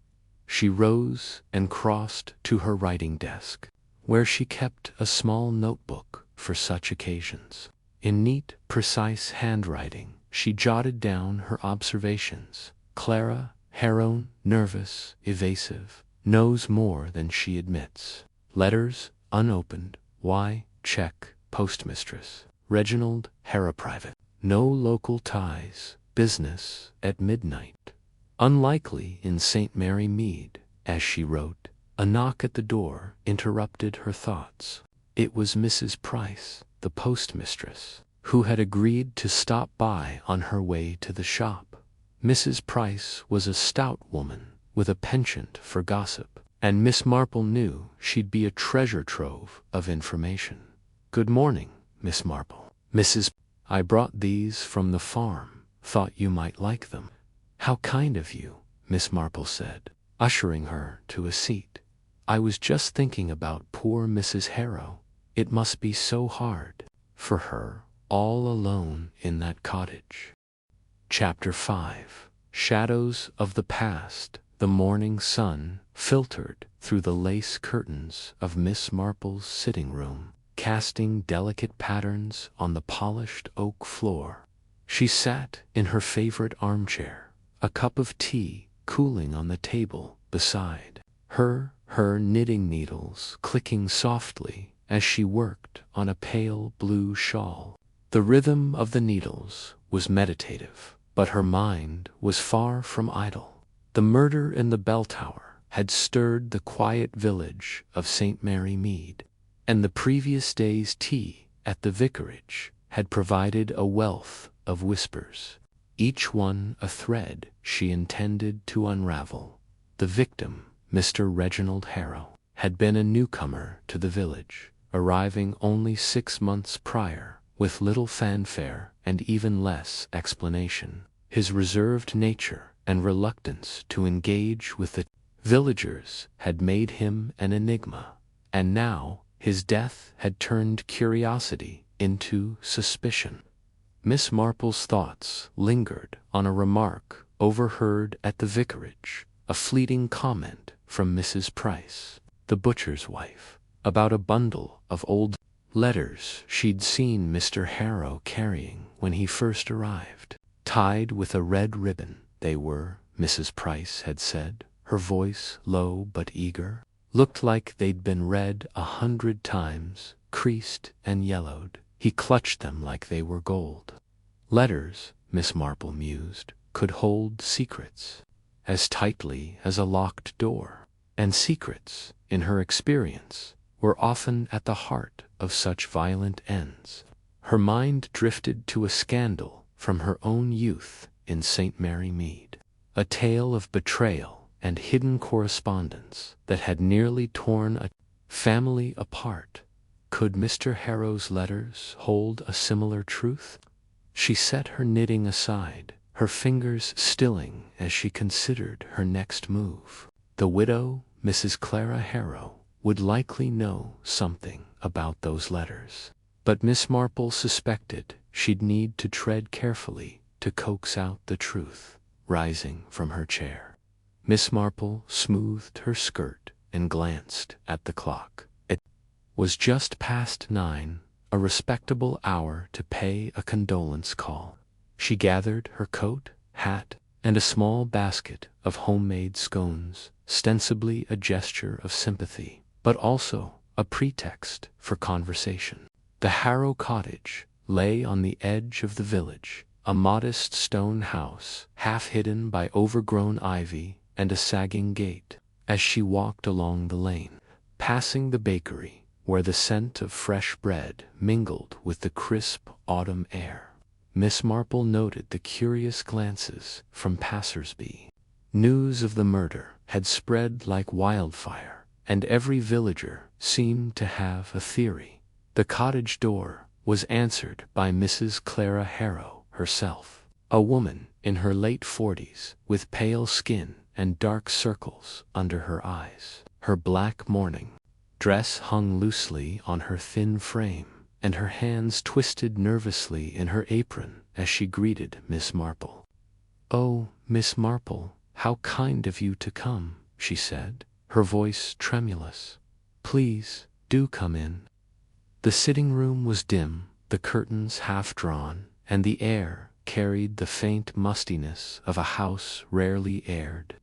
She rose and crossed to her writing desk, where she kept a small notebook for such occasions. In neat, precise handwriting, she jotted down her observations. Clara Harrow, nervous, evasive, knows more than she admits. Letters unopened. Why? Check. Postmistress Reginald Harrow, private. No local ties. Business at midnight. Unlikely in St. Mary Mead, as she wrote. A knock at the door interrupted her thoughts. It was Mrs. Price, the postmistress, who had agreed to stop by on her way to the shop. Mrs. Price was a stout woman with a penchant for gossip, and Miss Marple knew she'd be a treasure trove of information. Good morning, Miss Marple. Mrs. I brought these from the farm. Thought you might like them. How kind of you, Miss Marple said, ushering her to a seat. I was just thinking about poor Mrs. Harrow. It must be so hard for her, all alone in that cottage. Chapter 5. Shadows of the past. The morning sun filtered through the lace curtains of Miss Marple's sitting room, casting delicate patterns on the polished oak floor. She sat in her favorite armchair, a cup of tea cooling on the table beside her, her knitting needles clicking softly as she worked on a pale blue shawl. The rhythm of the needles was meditative, But her mind was far from idle. The murder in the bell tower had stirred the quiet village of St. Mary Mead, and the previous day's tea at the vicarage had provided a wealth of whispers, each one a thread she intended to unravel. The victim, Mr. Reginald Harrow, had been a newcomer to the village, arriving only 6 months prior, with little fanfare and even less explanation. His reserved nature and reluctance to engage with the villagers had made him an enigma, and now his death had turned curiosity into suspicion. Miss Marple's thoughts lingered on a remark overheard at the vicarage, a fleeting comment from Mrs. Price, the butcher's wife, about a bundle of old letters she'd seen Mr. Harrow carrying when he first arrived. Tied with a red ribbon, they were, Mrs. Price had said, her voice low but eager. Looked like they'd been read 100 times, creased and yellowed. He clutched them like they were gold. Letters, Miss Marple mused, could hold secrets as tightly as a locked door, and secrets, in her experience, were often at the heart of such violent ends. Her mind drifted to a scandal from her own youth in St. Mary Mead, a tale of betrayal and hidden correspondence that had nearly torn a family apart. Could Mr. Harrow's letters hold a similar truth? She set her knitting aside, her fingers stilling as she considered her next move. The widow, Mrs. Clara Harrow, would likely know something about those letters, but Miss Marple suspected she'd need to tread carefully to coax out the truth. Rising from her chair, Miss Marple smoothed her skirt and glanced at the clock. It was just past 9, a respectable hour to pay a condolence call. She gathered her coat, hat, and a small basket of homemade scones, ostensibly a gesture of sympathy, but also a pretext for conversation. The Harrow cottage lay on the edge of the village, a modest stone house, half hidden by overgrown ivy and a sagging gate. As she walked along the lane, passing the bakery, where the scent of fresh bread mingled with the crisp autumn air, Miss Marple noted the curious glances from passers-by. News of the murder had spread like wildfire, and every villager seemed to have a theory. The cottage door was answered by Mrs. Clara Harrow herself, a woman in her late 40s, with pale skin and dark circles under her eyes. Her black mourning dress hung loosely on her thin frame, and her hands twisted nervously in her apron as she greeted Miss Marple. "Oh, Miss Marple, how kind of you to come," she said, her voice tremulous. "Please, do come in." The sitting room was dim, the curtains half drawn, and the air carried the faint mustiness of a house rarely aired.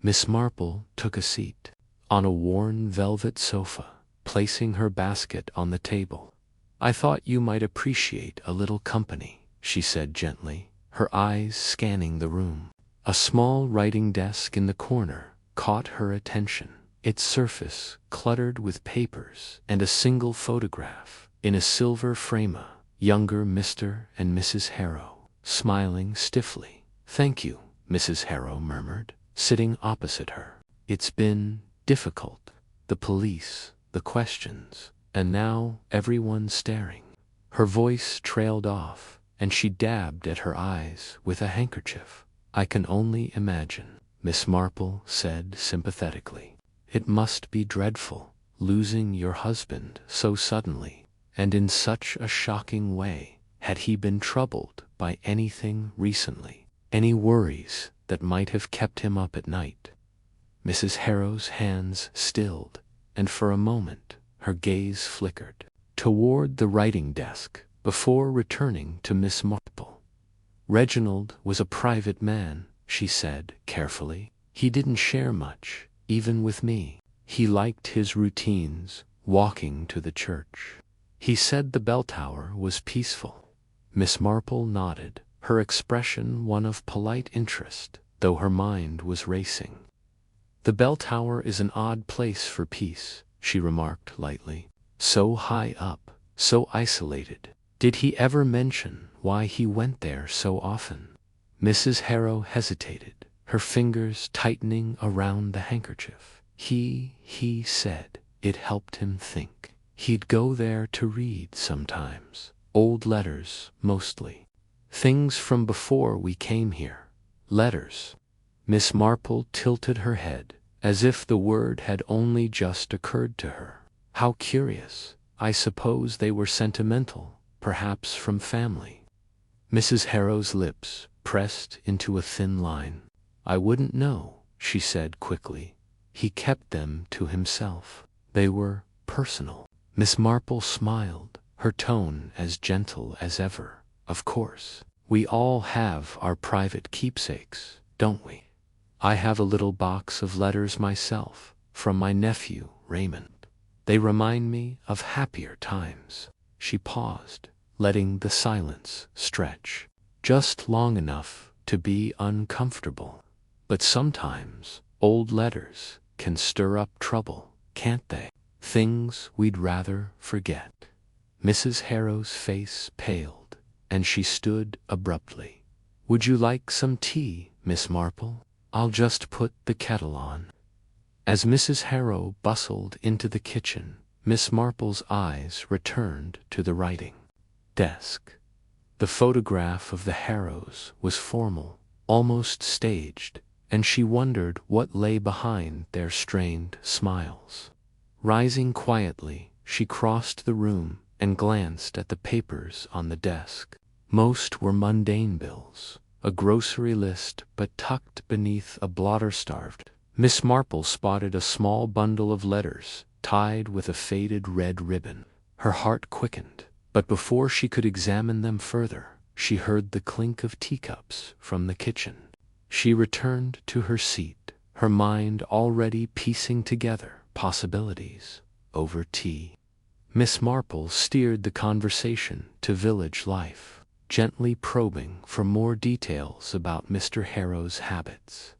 Miss Marple took a seat on a worn velvet sofa, placing her basket on the table. "I thought you might appreciate a little company," she said gently, her eyes scanning the room. A small writing desk in the corner caught her attention, its surface cluttered with papers and a single photograph in a silver frame. Younger Mr. and Mrs. Harrow, smiling stiffly. "Thank you," Mrs. Harrow murmured, sitting opposite her. "It's been difficult. The police, the questions, and now everyone staring." Her voice trailed off, and she dabbed at her eyes with a handkerchief. "I can only imagine," Miss Marple said sympathetically. "It must be dreadful, losing your husband so suddenly, and in such a shocking way. Had he been troubled by anything recently? Any worries that might have kept him up at night?" Mrs. Harrow's hands stilled, and for a moment her gaze flickered toward the writing desk before returning to Miss Marple. "Reginald was a private man," she said carefully. "He didn't share much, even with me. He liked his routines, walking to the church. He said the bell tower was peaceful." Miss Marple nodded, her expression one of polite interest, though her mind was racing. "The bell tower is an odd place for peace," she remarked lightly. "So high up, so isolated. Did he ever mention why he went there so often?" Mrs. Harrow hesitated, her fingers tightening around the handkerchief. He said it helped him think. He'd go there to read sometimes. Old letters, mostly. Things from before we came here. Letters. Miss Marple tilted her head, as if the word had only just occurred to her. How curious. I suppose they were sentimental, perhaps from family. Mrs. Harrow's lips pressed into a thin line. "I wouldn't know," she said quickly. "He kept them to himself. They were personal." Miss Marple smiled, her tone as gentle as ever. "Of course. We all have our private keepsakes, don't we? I have a little box of letters myself, from my nephew, Raymond. They remind me of happier times." She paused, letting the silence stretch, just long enough to be uncomfortable. "But sometimes old letters can stir up trouble, can't they? Things we'd rather forget." Mrs. Harrow's face paled, and she stood abruptly. "Would you like some tea, Miss Marple? I'll just put the kettle on." As Mrs. Harrow bustled into the kitchen, Miss Marple's eyes returned to the writing desk. The photograph of the Harrows was formal, almost staged, and she wondered what lay behind their strained smiles. Rising quietly, she crossed the room and glanced at the papers on the desk. Most were mundane bills, a grocery list, but tucked beneath a blotter-starved. Miss Marple spotted a small bundle of letters tied with a faded red ribbon. Her heart quickened, but before she could examine them further, she heard the clink of teacups from the kitchen. She returned to her seat, her mind already piecing together possibilities over tea. Miss Marple steered the conversation to village life, gently probing for more details about Mr. Harrow's habits.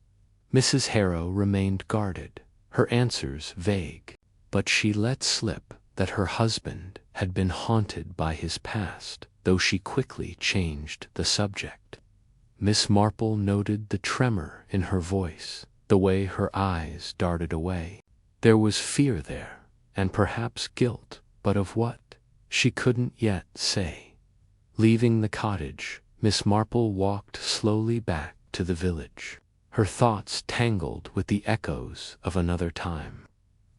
Mrs. Harrow remained guarded, her answers vague, but she let slip that her husband had been haunted by his past, though she quickly changed the subject. Miss Marple noted the tremor in her voice, the way her eyes darted away. There was fear there, and perhaps guilt, but of what? She couldn't yet say. Leaving the cottage, Miss Marple walked slowly back to the village, her thoughts tangled with the echoes of another time.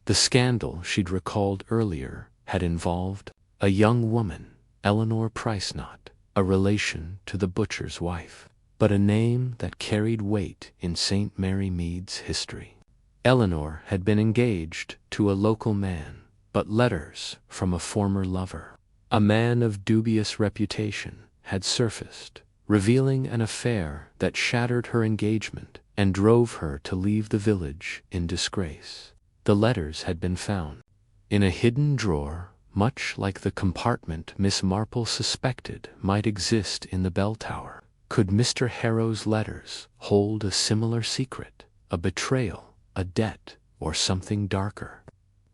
The scandal she'd recalled earlier had involved a young woman, Eleanor Pricenot, a relation to the butcher's wife, but a name that carried weight in St. Mary Mead's history. Eleanor had been engaged to a local man, but letters from a former lover, a man of dubious reputation, had surfaced, revealing an affair that shattered her engagement and drove her to leave the village in disgrace. The letters had been found in a hidden drawer, much like the compartment Miss Marple suspected might exist in the bell tower. Could Mr. Harrow's letters hold a similar secret, a betrayal, a debt, or something darker?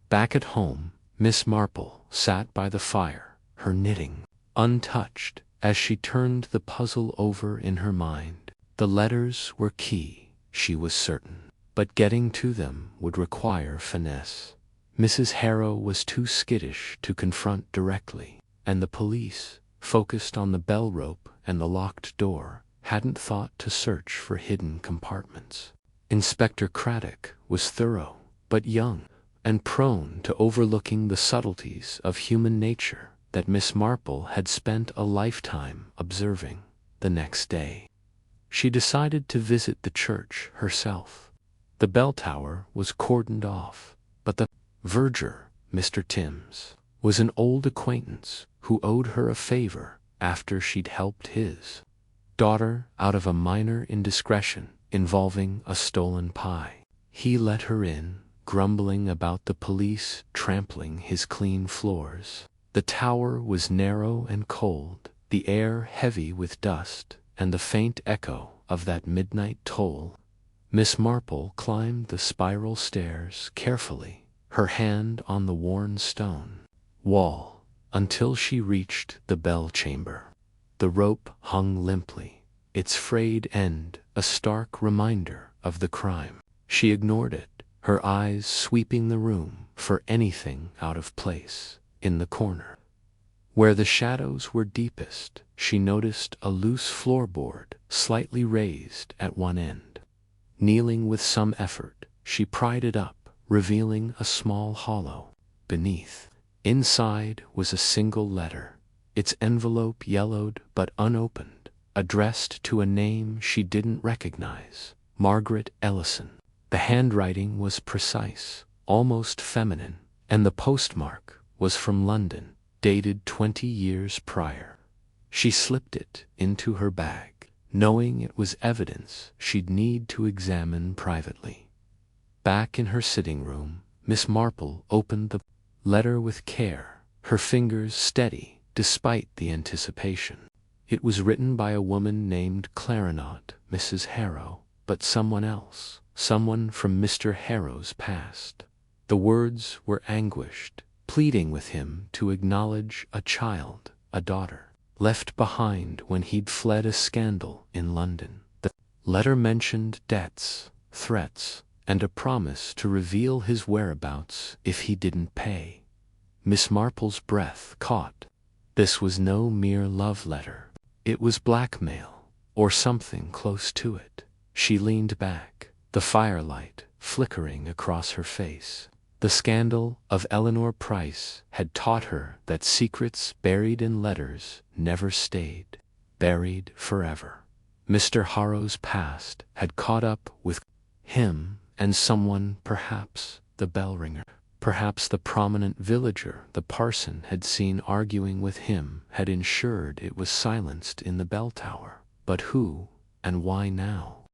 Back at home, Miss Marple sat by the fire, her knitting untouched, as she turned the puzzle over in her mind. The letters were key, she was certain, but getting to them would require finesse. Mrs. Harrow was too skittish to confront directly, and the police, focused on the bell rope and the locked door, hadn't thought to search for hidden compartments. Inspector Craddock was thorough, but young, and prone to overlooking the subtleties of human nature that Miss Marple had spent a lifetime observing. The next day, she decided to visit the church herself. The bell tower was cordoned off, but the verger, Mr. Timms, was an old acquaintance who owed her a favor after she'd helped his daughter out of a minor indiscretion involving a stolen pie. He let her in, grumbling about the police trampling his clean floors. The tower was narrow and cold, the air heavy with dust, and the faint echo of that midnight toll. Miss Marple climbed the spiral stairs carefully, her hand on the worn stone wall, until she reached the bell chamber. The rope hung limply, its frayed end a stark reminder of the crime. She ignored it, her eyes sweeping the room for anything out of place. In the corner, where the shadows were deepest, she noticed a loose floorboard slightly raised at one end. Kneeling with some effort, she pried it up, revealing a small hollow beneath. Inside was a single letter, its envelope yellowed but unopened, addressed to a name she didn't recognize, Margaret Ellison. The handwriting was precise, almost feminine, and the postmark was from London, dated 20 years prior. She slipped it into her bag, knowing it was evidence she'd need to examine privately. Back in her sitting room, Miss Marple opened the letter with care, her fingers steady despite the anticipation. It was written by a woman named Clarinot, Mrs. Harrow, but someone else, someone from Mr. Harrow's past. The words were anguished, pleading with him to acknowledge a child, a daughter, left behind when he'd fled a scandal in London. The letter mentioned debts, threats, and a promise to reveal his whereabouts if he didn't pay. Miss Marple's breath caught. This was no mere love letter. It was blackmail, or something close to it. She leaned back, the firelight flickering across her face. The scandal of Eleanor Price had taught her that secrets buried in letters never stayed buried forever. Mr. Harrow's past had caught up with him, and someone, perhaps the bell ringer, perhaps the prominent villager the parson had seen arguing with him, had ensured it was silenced in the bell tower. But who, and why now?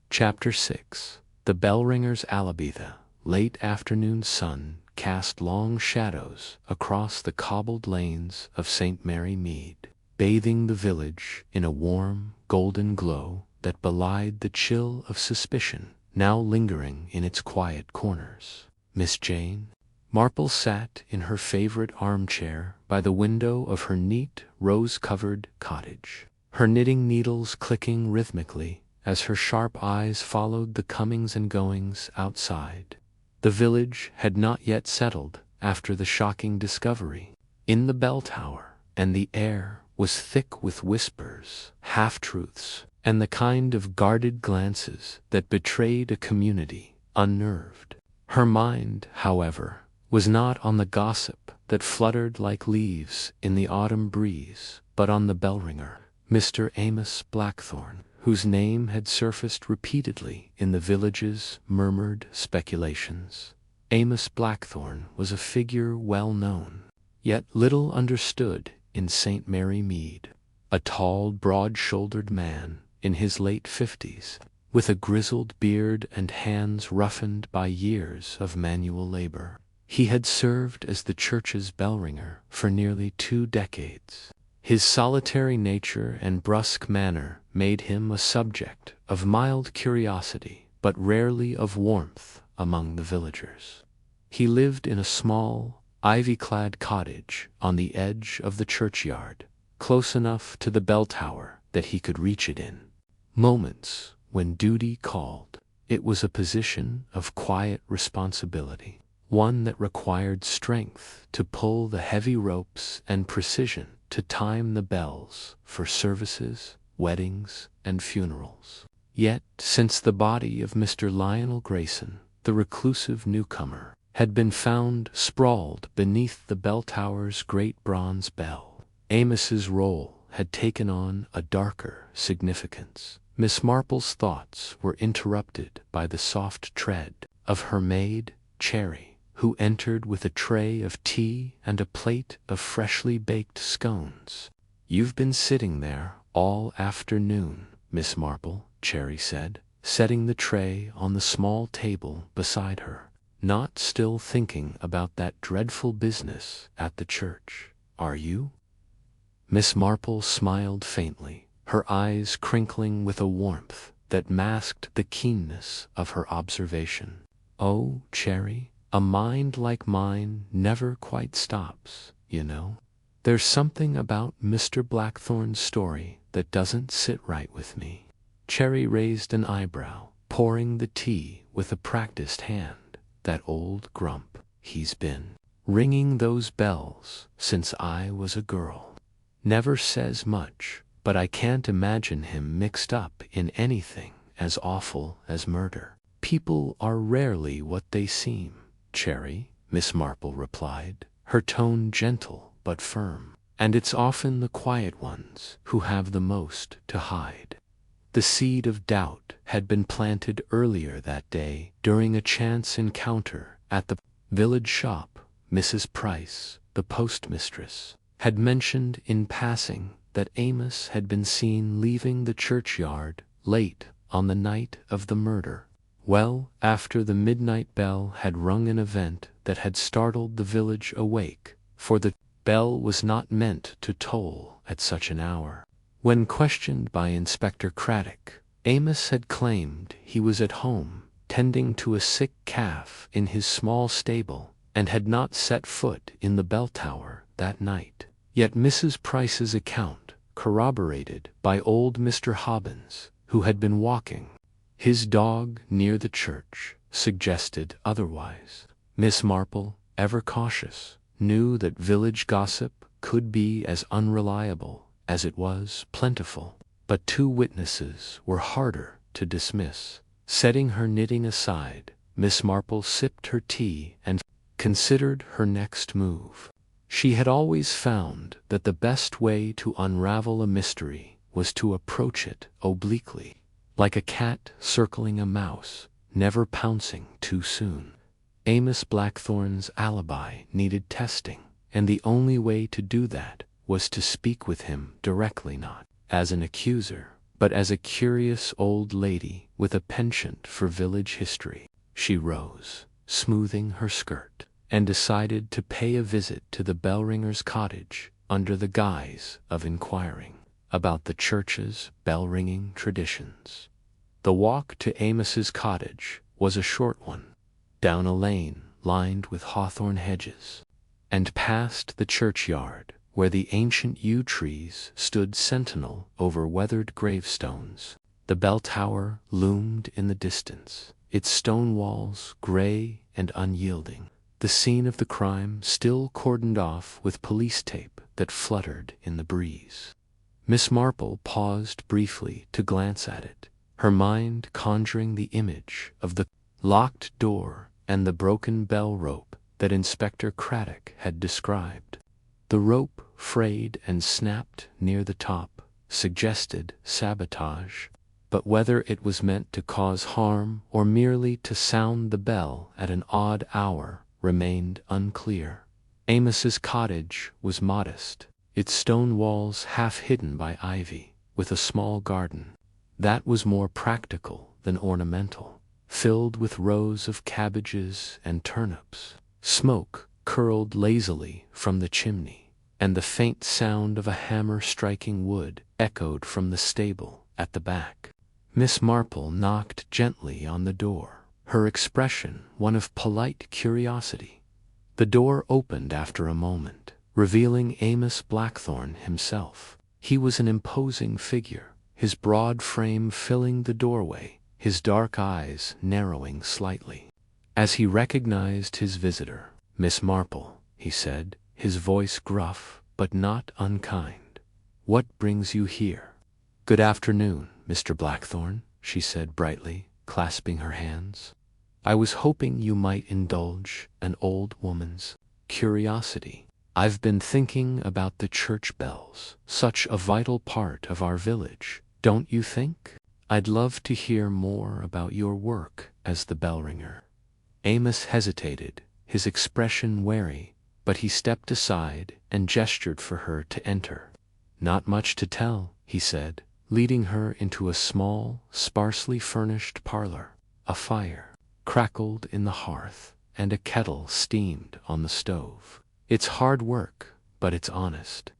Chapter 6. The bell ringer's alibi. The late afternoon sun cast long shadows across the cobbled lanes of St. Mary Mead, bathing the village in a warm, golden glow that belied the chill of suspicion now lingering in its quiet corners. Miss Jane Marple sat in her favorite armchair by the window of her neat, rose-covered cottage, her knitting needles clicking rhythmically as her sharp eyes followed the comings and goings outside. The village had not yet settled after the shocking discovery in the bell tower, and the air was thick with whispers, half-truths, and the kind of guarded glances that betrayed a community unnerved. Her mind, however, was not on the gossip that fluttered like leaves in the autumn breeze, but on the bell ringer, Mr. Amos Blackthorne, whose name had surfaced repeatedly in the village's murmured speculations. Amos Blackthorne was a figure well known, yet little understood in St. Mary Mead. A tall, broad-shouldered man in his late 50s, with a grizzled beard and hands roughened by years of manual labor. He had served as the church's bell ringer for nearly 2 decades. His solitary nature and brusque manner made him a subject of mild curiosity, but rarely of warmth among the villagers. He lived in a small, ivy-clad cottage on the edge of the churchyard, close enough to the bell tower that he could reach it in moments when duty called. It was a position of quiet responsibility, one that required strength to pull the heavy ropes and precision to time the bells for services, weddings, and funerals. Yet, since the body of Mr. Lionel Grayson, the reclusive newcomer, had been found sprawled beneath the bell tower's great bronze bell, Amos's role had taken on a darker significance. Miss Marple's thoughts were interrupted by the soft tread of her maid, Cherry, who entered with a tray of tea and a plate of freshly baked scones. "You've been sitting there all afternoon, Miss Marple," Cherry said, setting the tray on the small table beside her. "Not still thinking about that dreadful business at the church, are you?" Miss Marple smiled faintly, her eyes crinkling with a warmth that masked the keenness of her observation. "Oh, Cherry, a mind like mine never quite stops, you know. There's something about Mr. Blackthorn's story that doesn't sit right with me." Cherry raised an eyebrow, pouring the tea with a practiced hand. "That old grump, he's been ringing those bells since I was a girl. Never says much, but I can't imagine him mixed up in anything as awful as murder." "People are rarely what they seem, Cherry," Miss Marple replied, her tone gentle but firm. "And it's often the quiet ones who have the most to hide." The seed of doubt had been planted earlier that day during a chance encounter at the village shop. Mrs. Price, the postmistress, had mentioned in passing that Amos had been seen leaving the churchyard late on the night of the murder. Well, after the midnight bell had rung, an event that had startled the village awake, for the bell was not meant to toll at such an hour. When questioned by Inspector Craddock, Amos had claimed he was at home tending to a sick calf in his small stable and had not set foot in the bell tower that night. Yet Mrs. Price's account, corroborated by old Mr. Hobbins, who had been walking his dog near the church, suggested otherwise. Miss Marple, ever cautious, knew that village gossip could be as unreliable as it was plentiful, but two witnesses were harder to dismiss. Setting her knitting aside, Miss Marple sipped her tea and considered her next move. She had always found that the best way to unravel a mystery was to approach it obliquely, like a cat circling a mouse, never pouncing too soon. Amos Blackthorn's alibi needed testing, and the only way to do that was to speak with him directly, not as an accuser, but as a curious old lady with a penchant for village history. She rose, smoothing her skirt, and decided to pay a visit to the bell-ringer's cottage under the guise of inquiring about the church's bell-ringing traditions. The walk to Amos's cottage was a short one, down a lane lined with hawthorn hedges, and past the churchyard, where the ancient yew trees stood sentinel over weathered gravestones. The bell tower loomed in the distance, its stone walls gray and unyielding, the scene of the crime still cordoned off with police tape that fluttered in the breeze. Miss Marple paused briefly to glance at it, her mind conjuring the image of the locked door and the broken bell rope that Inspector Craddock had described. The rope, frayed and snapped near the top, suggested sabotage, but whether it was meant to cause harm or merely to sound the bell at an odd hour remained unclear. Amos's cottage was modest, its stone walls half hidden by ivy, with a small garden that was more practical than ornamental, filled with rows of cabbages and turnips. Smoke curled lazily from the chimney, and the faint sound of a hammer striking wood echoed from the stable at the back. Miss Marple knocked gently on the door, her expression one of polite curiosity. The door opened after a moment, revealing Amos Blackthorn himself. He was an imposing figure, his broad frame filling the doorway, his dark eyes narrowing slightly. As he recognized his visitor, "Miss Marple," he said, his voice gruff but not unkind, "what brings you here?" "Good afternoon, Mr. Blackthorn," she said brightly, clasping her hands. "I was hoping you might indulge an old woman's curiosity. I've been thinking about the church bells, such a vital part of our village, don't you think? I'd love to hear more about your work as the bell ringer." Amos hesitated, his expression wary, but he stepped aside and gestured for her to enter. "Not much to tell," he said, leading her into a small, sparsely furnished parlor. A fire crackled in the hearth, and a kettle steamed on the stove. "It's hard work, but it's honest.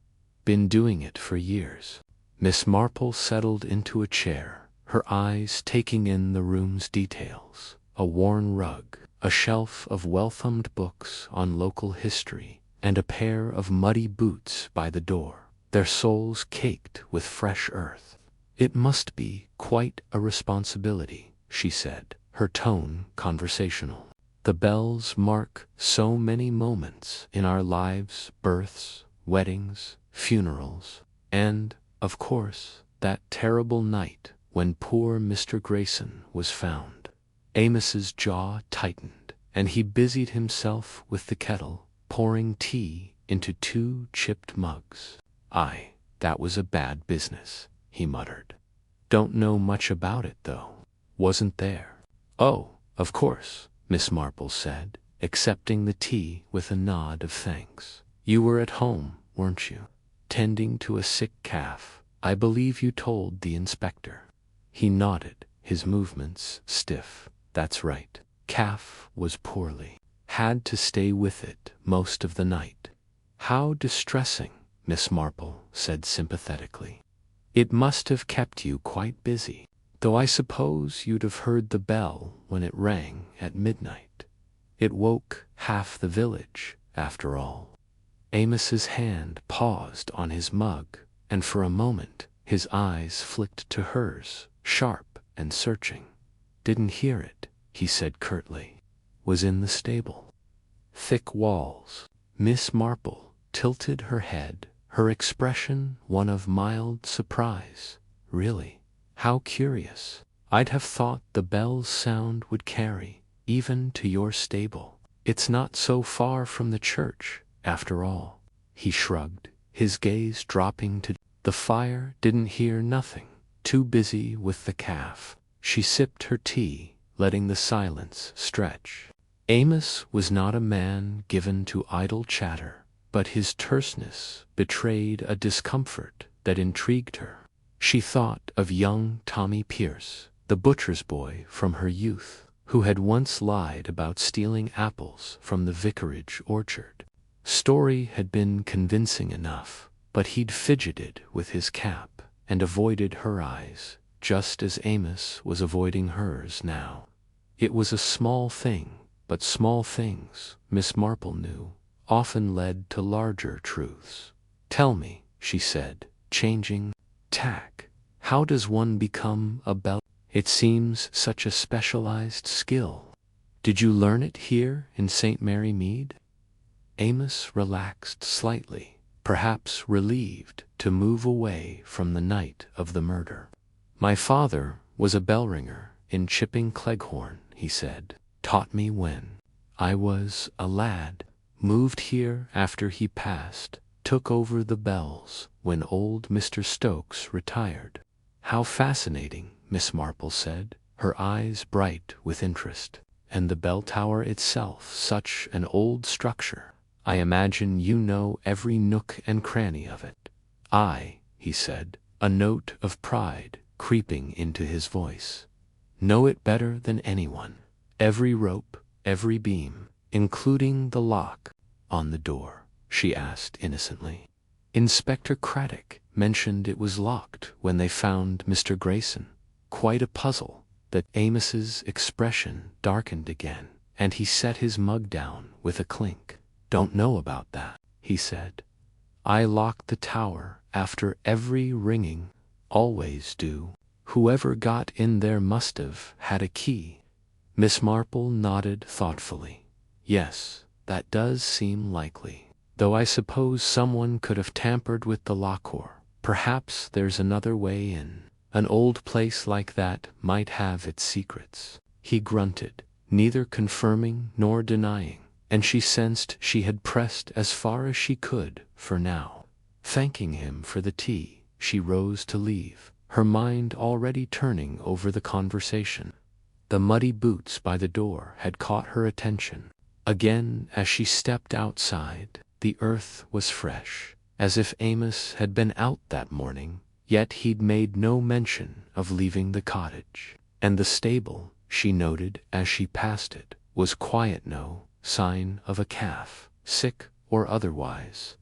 Been doing it for years." Miss Marple settled into a chair, her eyes taking in the room's details. A worn rug, a shelf of well-thumbed books on local history, and a pair of muddy boots by the door, their soles caked with fresh earth. "It must be quite a responsibility," she said, her tone conversational. "The bells mark so many moments in our lives, births, weddings, funerals, and, of course, that terrible night when poor Mr. Grayson was found." Amos's jaw tightened, and he busied himself with the kettle, pouring tea into 2 chipped mugs. "Aye, that was a bad business," he muttered. "Don't know much about it, though. Wasn't there." "Oh, of course," Miss Marple said, accepting the tea with a nod of thanks. "You were at home, weren't you? Tending to a sick calf, I believe you told the inspector." He nodded, his movements stiff. "That's right. Calf was poorly. Had to stay with it most of the night." "How distressing," Miss Marple said sympathetically. "It must have kept you quite busy, though I suppose you'd have heard the bell when it rang at midnight. It woke half the village, after all." Amos's hand paused on his mug, and for a moment his eyes flicked to hers, sharp and searching. "Didn't hear it," he said curtly. "Was in the stable." Thick walls. Miss Marple tilted her head, her expression one of mild surprise. "Really? How curious. I'd have thought the bell's sound would carry even to your stable. It's not so far from the church, after all." He shrugged, his gaze dropping to the fire. "Didn't hear nothing. Too busy with the calf." She sipped her tea, letting the silence stretch. Amos was not a man given to idle chatter, but his terseness betrayed a discomfort that intrigued her. She thought of young Tommy Pierce, the butcher's boy from her youth, who had once lied about stealing apples from the vicarage orchard. Story had been convincing enough, but he'd fidgeted with his cap and avoided her eyes, just as Amos was avoiding hers now. It was a small thing, but small things, Miss Marple knew, often led to larger truths. "Tell me," she said, changing tack, "how does one become a bell? It seems such a specialized skill. Did you learn it here in St. Mary Mead?" Amos relaxed slightly, perhaps relieved to move away from the night of the murder. "My father was a bell ringer in Chipping Cleghorn," he said. "Taught me when I was a lad. Moved here after he passed. Took over the bells when old Mr. Stokes retired." "How fascinating," Miss Marple said, her eyes bright with interest. "And the bell tower itself, such an old structure. I imagine you know every nook and cranny of it." "Aye," he said, a note of pride creeping into his voice. "Know it better than anyone. Every rope, every beam, including the lock on the door," she asked innocently. "Inspector Craddock mentioned it was locked when they found Mr. Grayson." Quite a puzzle. That Amos's expression darkened again, and he set his mug down with a clink. "Don't know about that," he said. "I lock the tower after every ringing. Always do. Whoever got in there must have had a key." Miss Marple nodded thoughtfully. "Yes, that does seem likely. Though I suppose someone could have tampered with the locker. Perhaps there's another way in. An old place like that might have its secrets." He grunted, neither confirming nor denying, and she sensed she had pressed as far as she could for now. Thanking him for the tea, she rose to leave, her mind already turning over the conversation. The muddy boots by the door had caught her attention. Again, as she stepped outside, the earth was fresh, as if Amos had been out that morning, yet he'd made no mention of leaving the cottage. And the stable, she noted as she passed it, was quiet, no sign of a calf, sick or otherwise.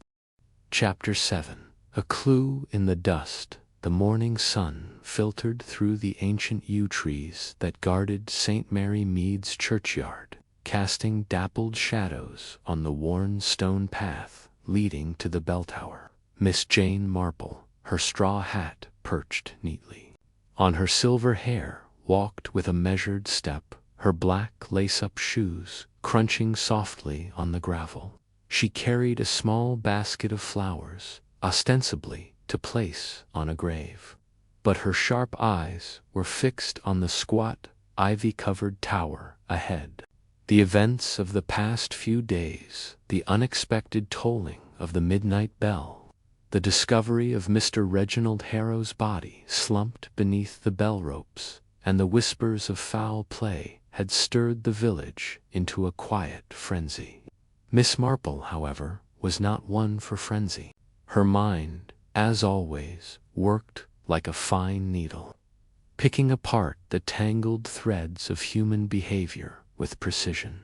Chapter 7. A clue in the dust. the morning sun filtered through the ancient yew trees that guarded St. Mary Mead's churchyard, casting dappled shadows on the worn stone path leading to the bell tower. Miss Jane Marple, her straw hat perched neatly on her silver hair, walked with a measured step, her black lace-up shoes crunching softly on the gravel. She carried a small basket of flowers, ostensibly to place on a grave, but her sharp eyes were fixed on the squat, ivy-covered tower ahead. The events of the past few days, the unexpected tolling of the midnight bell, the discovery of Mr. Reginald Harrow's body slumped beneath the bell ropes, and the whispers of foul play had stirred the village into a quiet frenzy. Miss Marple, however, was not one for frenzy. Her mind, as always, worked like a fine needle, picking apart the tangled threads of human behavior with precision.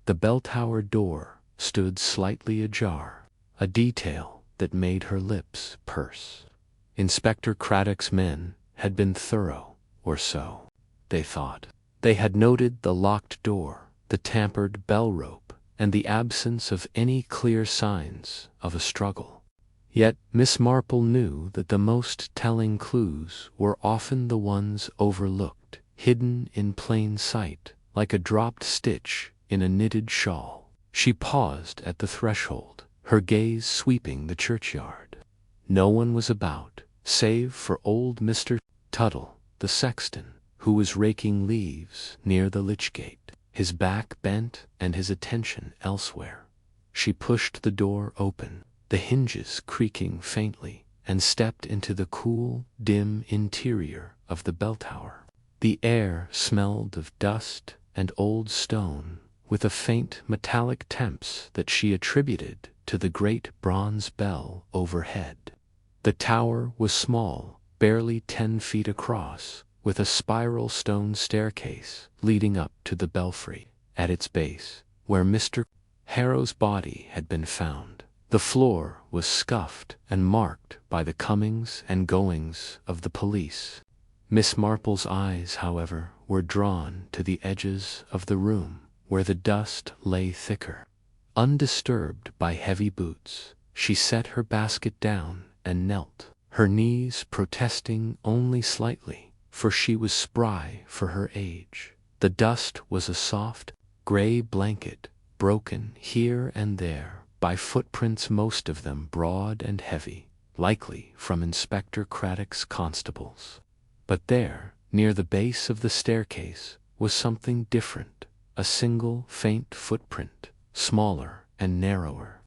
The bell tower door stood slightly ajar, a detail that made her lips purse. Inspector Craddock's men had been thorough, or so they thought. They had noted the locked door, the tampered bell rope, and the absence of any clear signs of a struggle. Yet Miss Marple knew that the most telling clues were often the ones overlooked, hidden in plain sight, like a dropped stitch in a knitted shawl. She paused at the threshold, her gaze sweeping the churchyard. No one was about, save for old Mr. Tuttle, the sexton, who was raking leaves near the lych gate, his back bent and his attention elsewhere. She pushed the door open, the hinges creaking faintly, and stepped into the cool, dim interior of the bell tower. The air smelled of dust and old stone, with a faint metallic temps that she attributed to the great bronze bell overhead. The tower was small, barely 10 feet across, with a spiral stone staircase leading up to the belfry. At its base, where Mr. Harrow's body had been found, the floor was scuffed and marked by the comings and goings of the police. Miss Marple's eyes, however, were drawn to the edges of the room, where the dust lay thicker. Undisturbed by heavy boots, she set her basket down and knelt, her knees protesting only slightly, for she was spry for her age. The dust was a soft, gray blanket, broken here and there by footprints, most of them broad and heavy, likely from Inspector Craddock's constables. But there, near the base of the staircase, was something different, a single faint footprint, smaller and narrower,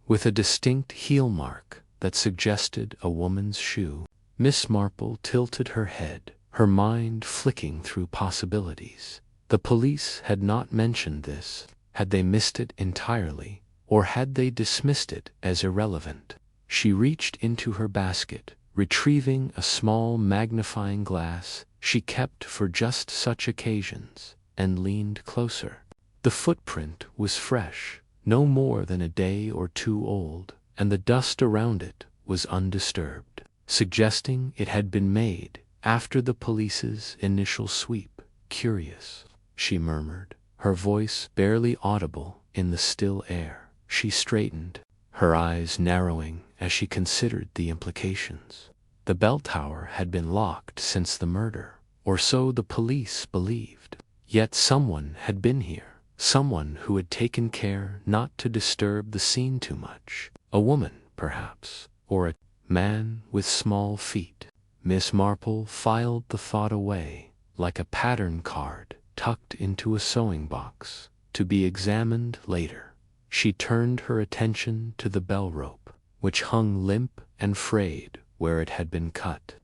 with a distinct heel mark that suggested a woman's shoe. Miss Marple tilted her head, her mind flicking through possibilities. The police had not mentioned this. Had they missed it entirely, or had they dismissed it as irrelevant? She reached into her basket, retrieving a small magnifying glass she kept for just such occasions, and leaned closer. The footprint was fresh, no more than a day or two old, and the dust around it was undisturbed, suggesting it had been made after the police's initial sweep. Curious, she murmured, her voice barely audible in the still air. She straightened, her eyes narrowing as she considered the implications. The bell tower had been locked since the murder, or so the police believed. Yet someone had been here, someone who had taken care not to disturb the scene too much. A woman, perhaps, or a man with small feet. Miss Marple filed the thought away, like a pattern card tucked into a sewing box, to be examined later. She turned her attention to the bell rope, which hung limp and frayed where it had been cut.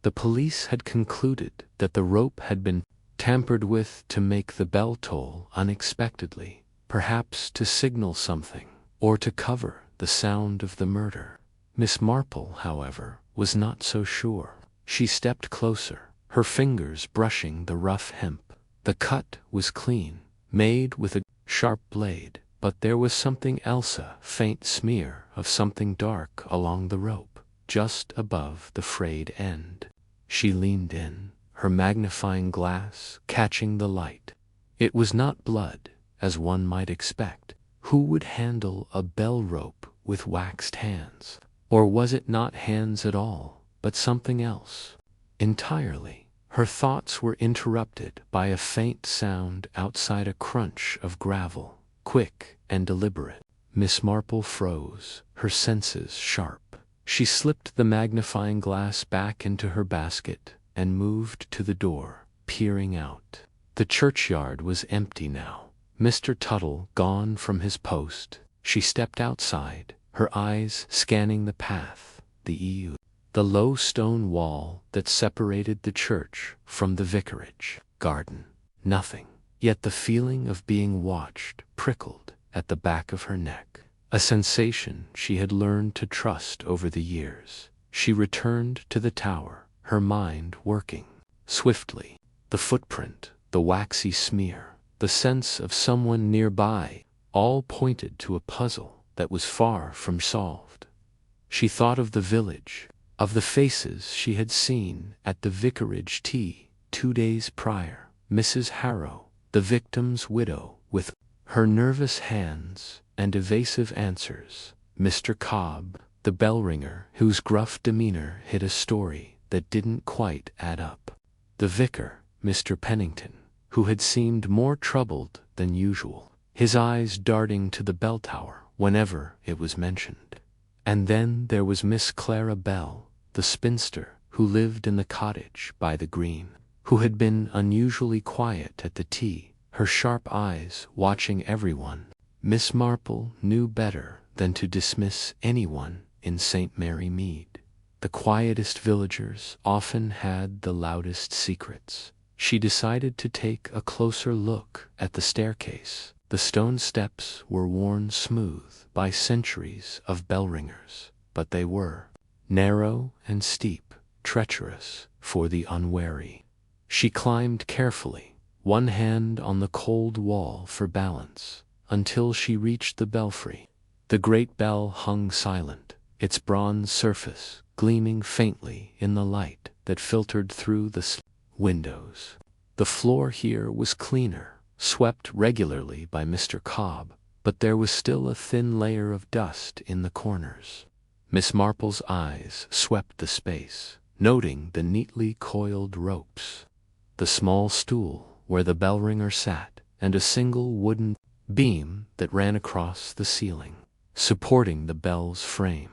The police had concluded that the rope had been tampered with to make the bell toll unexpectedly, perhaps to signal something, or to cover the sound of the murder. Miss Marple, however, was not so sure. She stepped closer, her fingers brushing the rough hemp. The cut was clean, made with a sharp blade, but there was something else, a faint smear of something dark along the rope. just above the frayed end. She leaned in, her magnifying glass catching the light. It was not blood, as one might expect. Who would handle a bell rope with waxed hands? Or was it not hands at all, but something else entirely? Her thoughts were interrupted by a faint sound outside, a crunch of gravel, quick and deliberate. Miss Marple froze, her senses sharp. She slipped the magnifying glass back into her basket and moved to the door, peering out. The churchyard was empty now. Mr. Tuttle gone from his post. She stepped outside, her eyes scanning the path, the low stone wall that separated the church from the vicarage garden. Nothing. Yet the feeling of being watched prickled at the back of her neck, a sensation she had learned to trust over the years. She returned to the tower, her mind working swiftly. The footprint, the waxy smear, the sense of someone nearby, all pointed to a puzzle that was far from solved. She thought of the village, of the faces she had seen at the vicarage tea 2 days prior. Mrs. Harrow, the victim's widow, with her nervous hands and evasive answers. Mr. Cobb, the bell-ringer, whose gruff demeanor hid a story that didn't quite add up. The vicar, Mr. Pennington, who had seemed more troubled than usual, his eyes darting to the bell tower whenever it was mentioned. And then there was Miss Clara Bell, the spinster who lived in the cottage by the green, who had been unusually quiet at the tea, her sharp eyes watching everyone. Miss Marple knew better than to dismiss anyone in St. Mary Mead. The quietest villagers often had the loudest secrets. She decided to take a closer look at the staircase. The stone steps were worn smooth by centuries of bell-ringers, but they were narrow and steep, treacherous for the unwary. She climbed carefully, one hand on the cold wall for balance, until she reached the belfry. The great bell hung silent, its bronze surface gleaming faintly in the light that filtered through the windows. The floor here was cleaner, swept regularly by Mr. Cobb, but there was still a thin layer of dust in the corners. Miss Marple's eyes swept the space, noting the neatly coiled ropes, the small stool where the bell-ringer sat, and a single wooden beam that ran across the ceiling, supporting the bell's frame.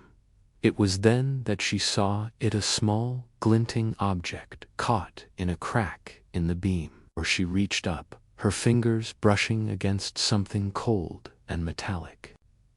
It was then that she saw it, a small, glinting object caught in a crack in the beam. Or she reached up, her fingers brushing against something cold and metallic.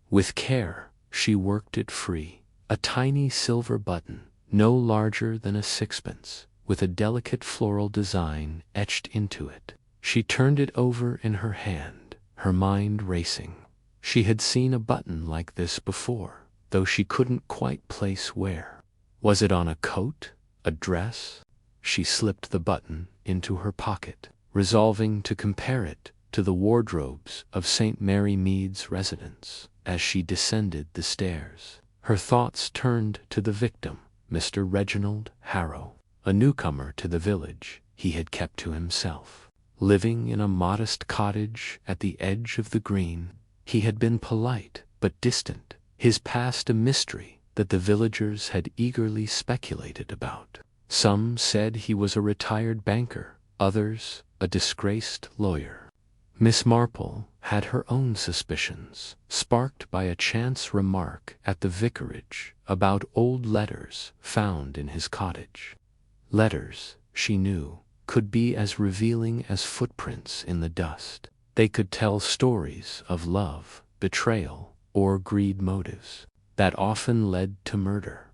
With care, she worked it free. A tiny silver button, no larger than a sixpence, with a delicate floral design etched into it. She turned it over in her hand, her mind racing. She had seen a button like this before, though she couldn't quite place where. Was it on a coat, a dress? She slipped the button into her pocket, resolving to compare it to the wardrobes of St. Mary Mead's residence. As she descended the stairs, her thoughts turned to the victim, Mr. Reginald Harrow, a newcomer to the village. He had kept to himself, living in a modest cottage at the edge of the green. He had been polite but distant, his past a mystery that the villagers had eagerly speculated about. Some said he was a retired banker, others a disgraced lawyer. Miss Marple had her own suspicions, sparked by a chance remark at the vicarage about old letters found in his cottage. Letters, she knew, could be as revealing as footprints in the dust. They could tell stories of love, betrayal, or greed motives that often led to murder.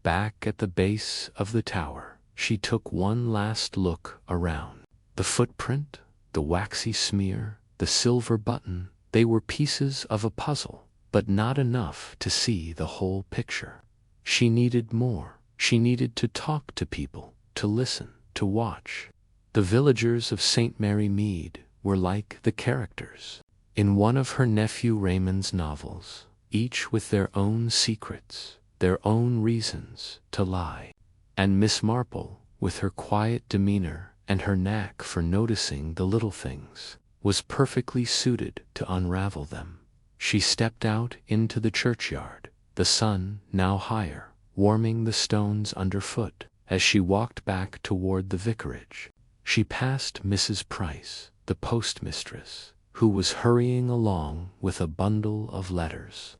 Back at the base of the tower, she took one last look around. The footprint, the waxy smear, the silver button, they were pieces of a puzzle, but not enough to see the whole picture. She needed more. She needed to talk to people, to listen, to watch. The villagers of St. Mary Mead were like the characters in one of her nephew Raymond's novels, each with their own secrets, their own reasons to lie. And Miss Marple, with her quiet demeanor and her knack for noticing the little things, was perfectly suited to unravel them. She stepped out into the churchyard, the sun now higher, warming the stones underfoot. As she walked back toward the vicarage, she passed Mrs. Price, the postmistress, who was hurrying along with a bundle of letters.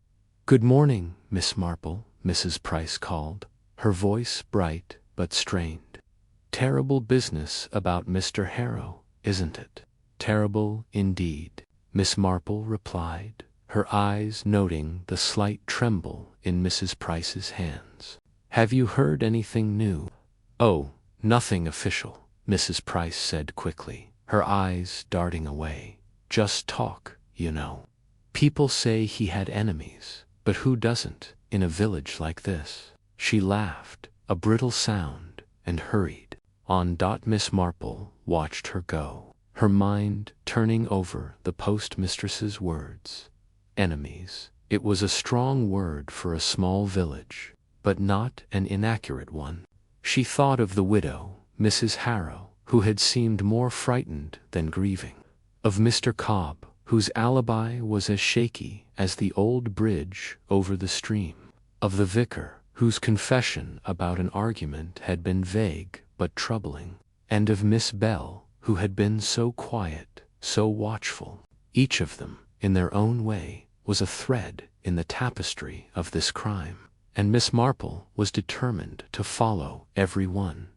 "Good morning, Miss Marple," Mrs. Price called, her voice bright but strained. "Terrible business about Mr. Harrow, isn't it?" "Terrible indeed," Miss Marple replied, her eyes noting the slight tremble in Mrs. Price's hands. "Have you heard anything new?" "Oh, nothing official," Mrs. Price said quickly, her eyes darting away. "Just talk, you know. People say he had enemies, but who doesn't, in a village like this?" She laughed, a brittle sound, and hurried on. Miss Marple watched her go, her mind turning over the postmistress's words. Enemies. It was a strong word for a small village, but not an inaccurate one. She thought of the widow, Mrs. Harrow, who had seemed more frightened than grieving; of Mr. Cobb, whose alibi was as shaky as the old bridge over the stream; of the vicar, whose confession about an argument had been vague but troubling; and of Miss Bell, who had been so quiet, so watchful. Each of them, in their own way, was a thread in the tapestry of this crime, and Miss Marple was determined to follow every one.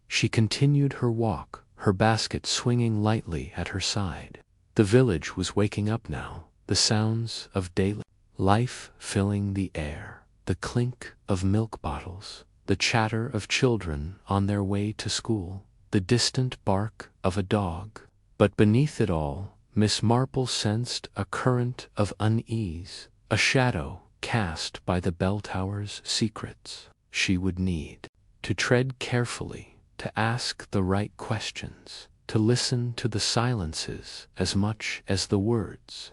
She continued her walk, her basket swinging lightly at her side. The village was waking up now, the sounds of daily life filling the air, the clink of milk bottles, the chatter of children on their way to school, the distant bark of a dog. But beneath it all, Miss Marple sensed a current of unease, a shadow cast by the Belltower's secrets. She would need to tread carefully, to ask the right questions, to listen to the silences as much as the words.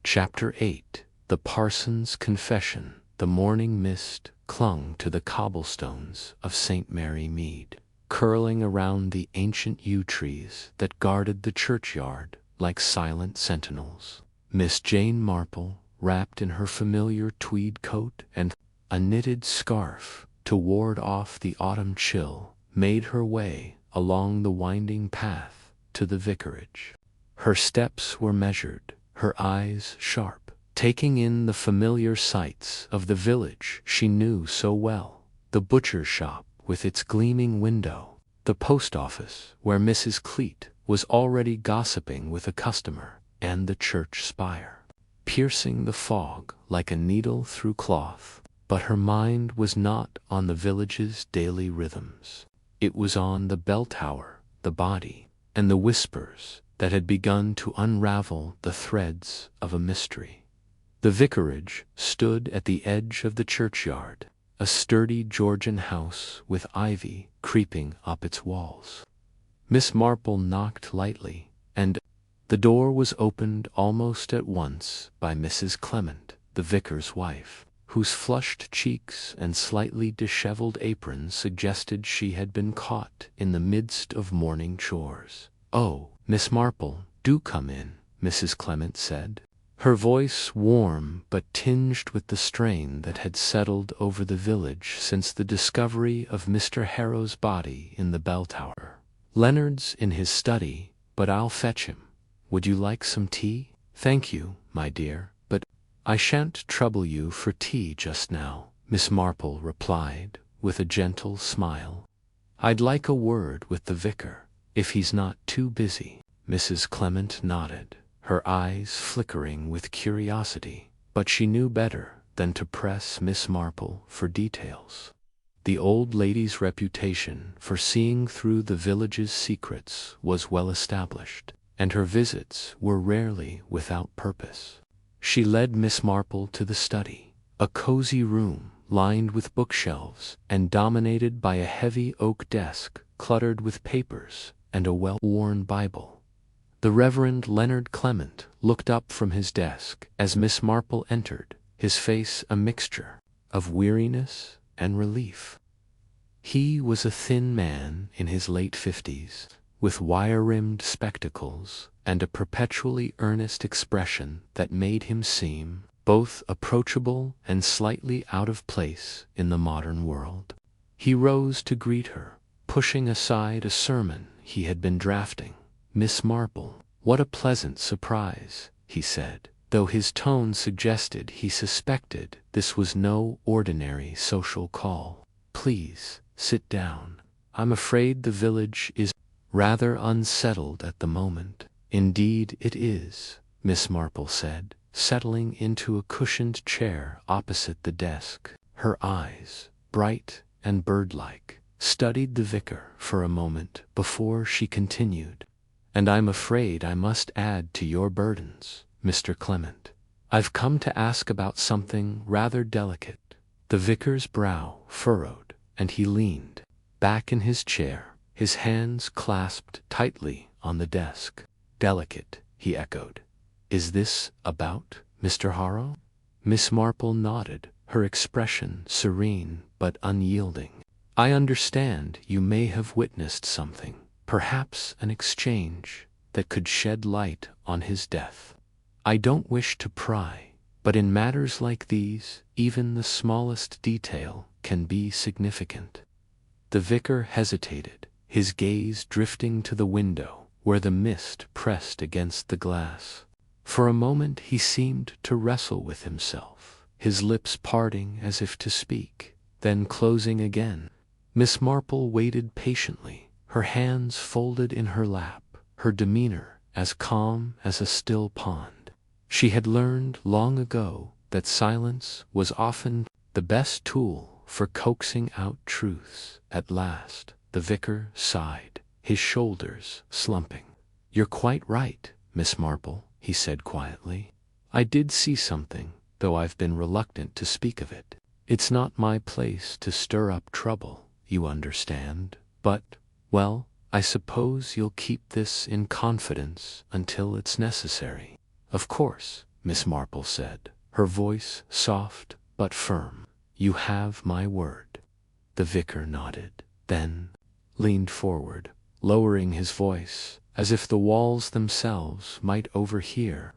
Chapter 8. The Parson's Confession. The morning mist clung to the cobblestones of St. Mary Mead, curling around the ancient yew trees that guarded the churchyard like silent sentinels. Miss Jane Marple, wrapped in her familiar tweed coat and a knitted scarf to ward off the autumn chill, made her way along the winding path to the vicarage. Her steps were measured, her eyes sharp, taking in the familiar sights of the village she knew so well: the butcher's shop with its gleaming window, the post office where Mrs. Cleet was already gossiping with a customer, and the church spire, piercing the fog like a needle through cloth. But her mind was not on the village's daily rhythms. It was on the bell tower, the body, and the whispers that had begun to unravel the threads of a mystery. The vicarage stood at the edge of the churchyard, a sturdy Georgian house with ivy creeping up its walls. Miss Marple knocked lightly, and the door was opened almost at once by Mrs. Clement, the vicar's wife, whose flushed cheeks and slightly disheveled apron suggested she had been caught in the midst of morning chores. "Oh, Miss Marple, do come in," Mrs. Clement said, her voice warm but tinged with the strain that had settled over the village since the discovery of Mr. Harrow's body in the bell tower. "Leonard's in his study, but I'll fetch him. Would you like some tea?" "Thank you, my dear, but I shan't trouble you for tea just now," Miss Marple replied, with a gentle smile. "I'd like a word with the vicar, if he's not too busy." Mrs. Clement nodded, her eyes flickering with curiosity, but she knew better than to press Miss Marple for details. The old lady's reputation for seeing through the village's secrets was well established, and her visits were rarely without purpose. She led Miss Marple to the study, a cozy room lined with bookshelves and dominated by a heavy oak desk cluttered with papers and a well-worn Bible. The Reverend Leonard Clement looked up from his desk as Miss Marple entered, his face a mixture of weariness and relief. He was a thin man in his late 50s, with wire-rimmed spectacles and a perpetually earnest expression that made him seem both approachable and slightly out of place in the modern world. He rose to greet her, pushing aside a sermon he had been drafting. "Miss Marple, what a pleasant surprise," he said, though his tone suggested he suspected this was no ordinary social call. "Please, sit down. I'm afraid the village is rather unsettled at the moment." "Indeed it is," Miss Marple said, settling into a cushioned chair opposite the desk. Her eyes, bright and bird-like, studied the vicar for a moment before she continued. "And I'm afraid I must add to your burdens, Mr. Clement. I've come to ask about something rather delicate." The vicar's brow furrowed, and he leaned back in his chair, his hands clasped tightly on the desk. "Delicate," he echoed. "Is this about Mr. Harrow?" Miss Marple nodded, her expression serene but unyielding. "I understand you may have witnessed something, perhaps an exchange, that could shed light on his death. I don't wish to pry, but in matters like these, even the smallest detail can be significant." The vicar hesitated, his gaze drifting to the window where the mist pressed against the glass. For a moment he seemed to wrestle with himself, his lips parting as if to speak, then closing again. Miss Marple waited patiently, her hands folded in her lap, her demeanor as calm as a still pond. She had learned long ago that silence was often the best tool for coaxing out truths. At last, the vicar sighed, his shoulders slumping. "You're quite right, Miss Marple," he said quietly. "I did see something, though I've been reluctant to speak of it. It's not my place to stir up trouble, you understand, but, well, I suppose you'll keep this in confidence until it's necessary." "Of course," Miss Marple said, her voice soft but firm. "You have my word." The vicar nodded, then leaned forward, lowering his voice, as if the walls themselves might overhear.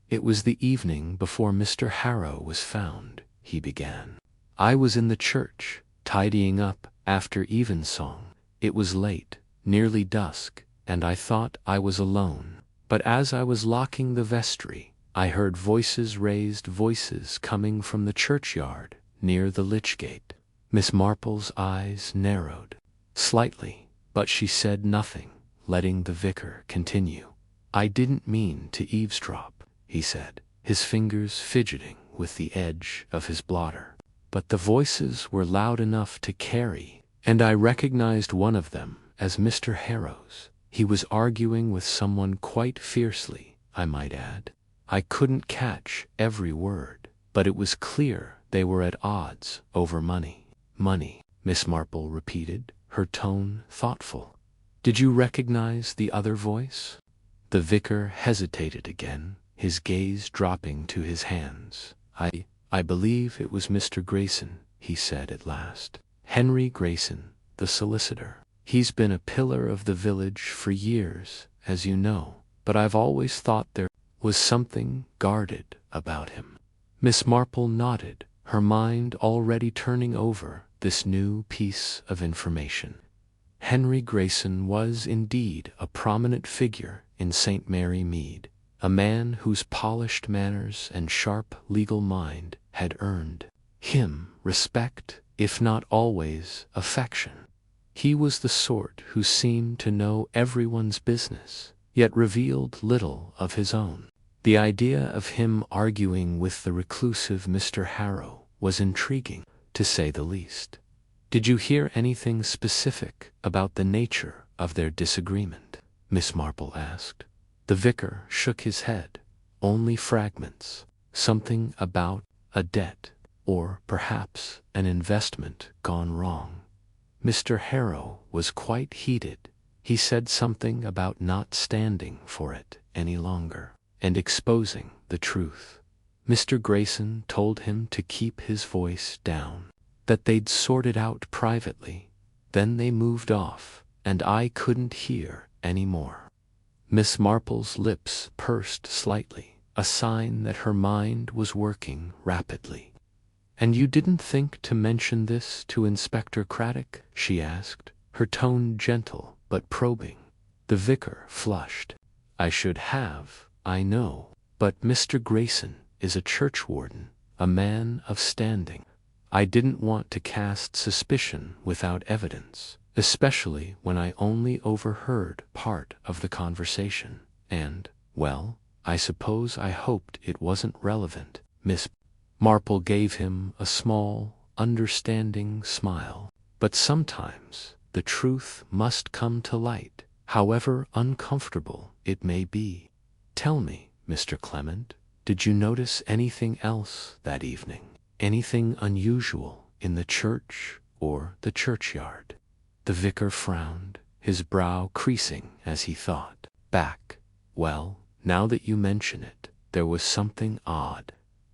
"It was the evening before Mr. Harrow was found," he began. "I was in the church, tidying up after evensong. It was late, nearly dusk, and I thought I was alone. But as I was locking the vestry, I heard raised voices coming from the churchyard near the lich gate." Miss Marple's eyes narrowed slightly, but she said nothing, letting the vicar continue. "I didn't mean to eavesdrop," he said, his fingers fidgeting with the edge of his blotter. "But the voices were loud enough to carry, and I recognized one of them as Mr. Harrow's. He was arguing with someone quite fiercely, I might add. I couldn't catch every word, but it was clear they were at odds over money." "Money," Miss Marple repeated, her tone thoughtful. "Did you recognize the other voice?" The vicar hesitated again, his gaze dropping to his hands. I believe it was Mr. Grayson," he said at last. "Henry Grayson, the solicitor. He's been a pillar of the village for years, as you know, but I've always thought there was something guarded about him." Miss Marple nodded, her mind already turning over this new piece of information. Henry Grayson was indeed a prominent figure in St. Mary Mead, a man whose polished manners and sharp legal mind had earned him respect, if not always affection. He was the sort who seemed to know everyone's business, yet revealed little of his own. The idea of him arguing with the reclusive Mr. Harrow was intriguing, to say the least. "Did you hear anything specific about the nature of their disagreement?" Miss Marple asked. The vicar shook his head. "Only fragments. Something about a debt, or perhaps an investment gone wrong. Mr. Harrow was quite heated. He said something about not standing for it any longer, and exposing the truth." Mr. Grayson told him to keep his voice down, that they'd sort it out privately. Then they moved off, and I couldn't hear any more. Miss Marple's lips pursed slightly, a sign that her mind was working rapidly. "And you didn't think to mention this to Inspector Craddock?" she asked, her tone gentle but probing. The vicar flushed. "I should have, I know, but Mr. Grayson is a churchwarden, a man of standing. I didn't want to cast suspicion without evidence, especially when I only overheard part of the conversation, and, well, I suppose I hoped it wasn't relevant." Miss Marple gave him a small, understanding smile. "But sometimes the truth must come to light, however uncomfortable it may be. Tell me, Mr. Clement, did you notice anything else that evening? Anything unusual in the church or the churchyard?" The vicar frowned, his brow creasing as he thought back. "Well, now that you mention it, there was something odd.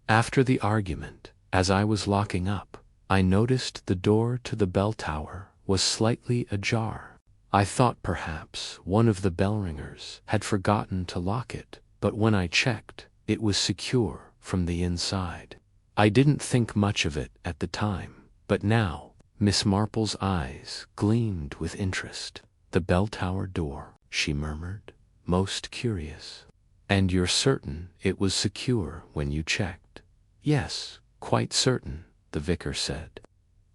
After the argument, as I was locking up, I noticed the door to the bell tower was slightly ajar. I thought perhaps one of the bell ringers had forgotten to lock it, but when I checked, it was secure from the inside. I didn't think much of it at the time, but now—" Miss Marple's eyes gleamed with interest. "The bell tower door," she murmured, most curious. "And you're certain it was secure when you checked?" "Yes, quite certain," the vicar said.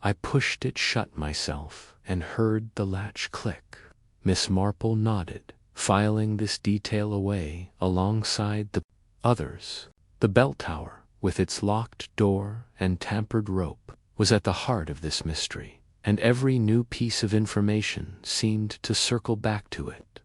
"I pushed it shut myself and heard the latch click." Miss Marple nodded, filing this detail away alongside the others. The bell tower, with its locked door and tampered rope, was at the heart of this mystery, and every new piece of information seemed to circle back to it.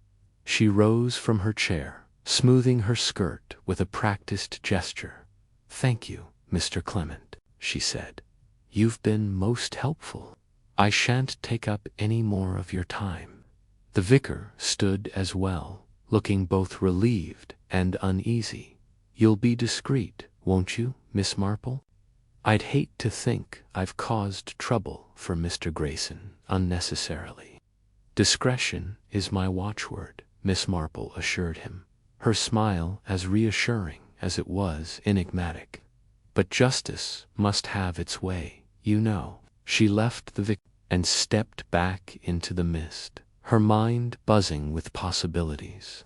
She rose from her chair, smoothing her skirt with a practiced gesture. "Thank you, Mr. Clement," she said. "You've been most helpful. I shan't take up any more of your time." The vicar stood as well, looking both relieved and uneasy. "You'll be discreet, won't you, Miss Marple? I'd hate to think I've caused trouble for Mr. Grayson unnecessarily." "Discretion is my watchword," Miss Marple assured him, her smile as reassuring as it was enigmatic. "But justice must have its way, you know." She left the vicar and stepped back into the mist, her mind buzzing with possibilities.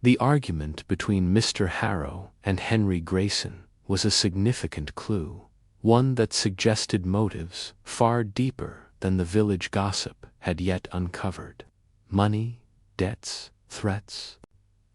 The argument between Mr. Harrow and Henry Grayson was a significant clue, one that suggested motives far deeper than the village gossip had yet uncovered. Money, debts, threats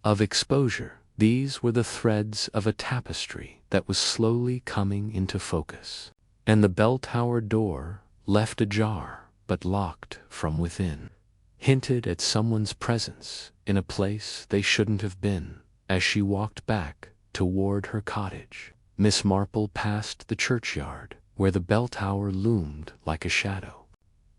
of exposure, these were the threads of a tapestry that was slowly coming into focus. And the bell tower door, left ajar but locked from within, hinted at someone's presence in a place they shouldn't have been. As she walked back toward her cottage, Miss Marple passed the churchyard, where the bell tower loomed like a shadow.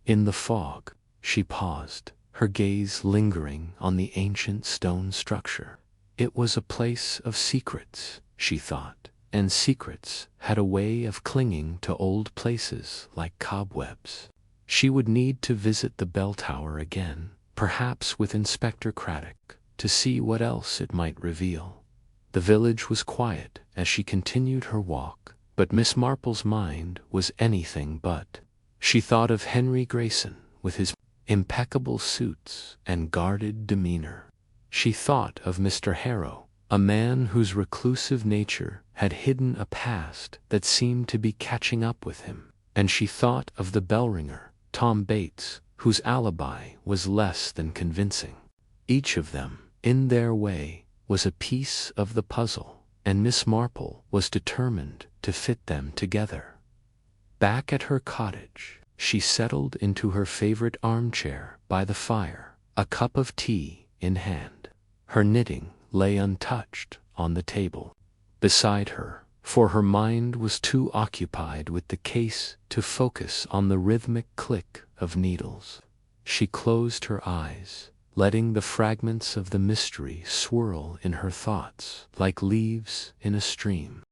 In the fog, she paused, her gaze lingering on the ancient stone structure. It was a place of secrets, she thought, and secrets had a way of clinging to old places like cobwebs. She would need to visit the bell tower again, perhaps with Inspector Craddock, to see what else it might reveal. The village was quiet as she continued her walk, but Miss Marple's mind was anything but. She thought of Henry Grayson with his impeccable suits and guarded demeanor. She thought of Mr. Harrow, a man whose reclusive nature had hidden a past that seemed to be catching up with him. And she thought of the bell ringer, Tom Bates, whose alibi was less than convincing. Each of them, in their way, was a piece of the puzzle, and Miss Marple was determined to fit them together. Back at her cottage, she settled into her favorite armchair by the fire, a cup of tea in hand. Her knitting lay untouched on the table beside her, for her mind was too occupied with the case to focus on the rhythmic click of needles. She closed her eyes, letting the fragments of the mystery swirl in her thoughts like leaves in a stream.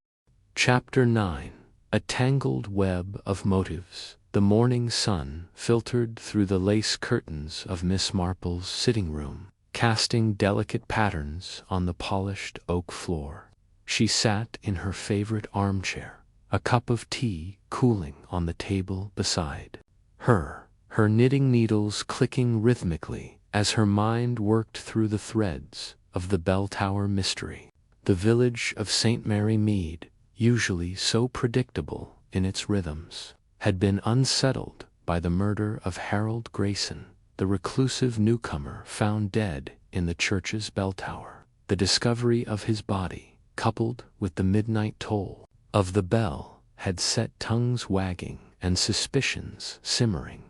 Chapter 9. A tangled web of motives. The morning sun filtered through the lace curtains of Miss Marple's sitting room, casting delicate patterns on the polished oak floor. She sat in her favorite armchair, a cup of tea cooling on the table beside her, her knitting needles clicking rhythmically as her mind worked through the threads of the Belltower mystery. The village of St. Mary Mead, usually so predictable in its rhythms, had been unsettled by the murder of Harold Grayson, the reclusive newcomer found dead in the church's bell tower. The discovery of his body, coupled with the midnight toll of the bell, had set tongues wagging and suspicions simmering.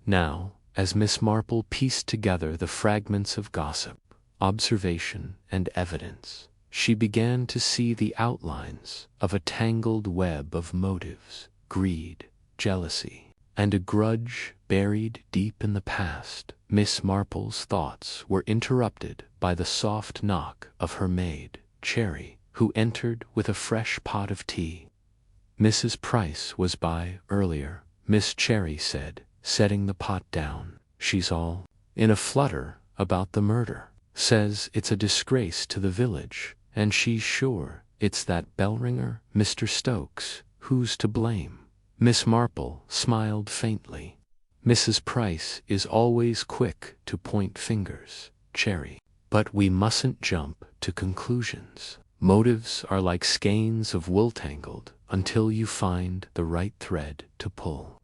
Now, as Miss Marple pieced together the fragments of gossip, observation, and evidence, she began to see the outlines of a tangled web of motives, greed, jealousy, and a grudge buried deep in the past. Miss Marple's thoughts were interrupted by the soft knock of her maid, Cherry, who entered with a fresh pot of tea. "Mrs. Price was by earlier," Miss Cherry said, setting the pot down. "She's all in a flutter about the murder. Says it's a disgrace to the village, and she's sure it's that bell-ringer, Mr. Stokes, who's to blame." Miss Marple smiled faintly. "Mrs. Price is always quick to point fingers, Cherry. But we mustn't jump to conclusions. Motives are like skeins of wool tangled until you find the right thread to pull."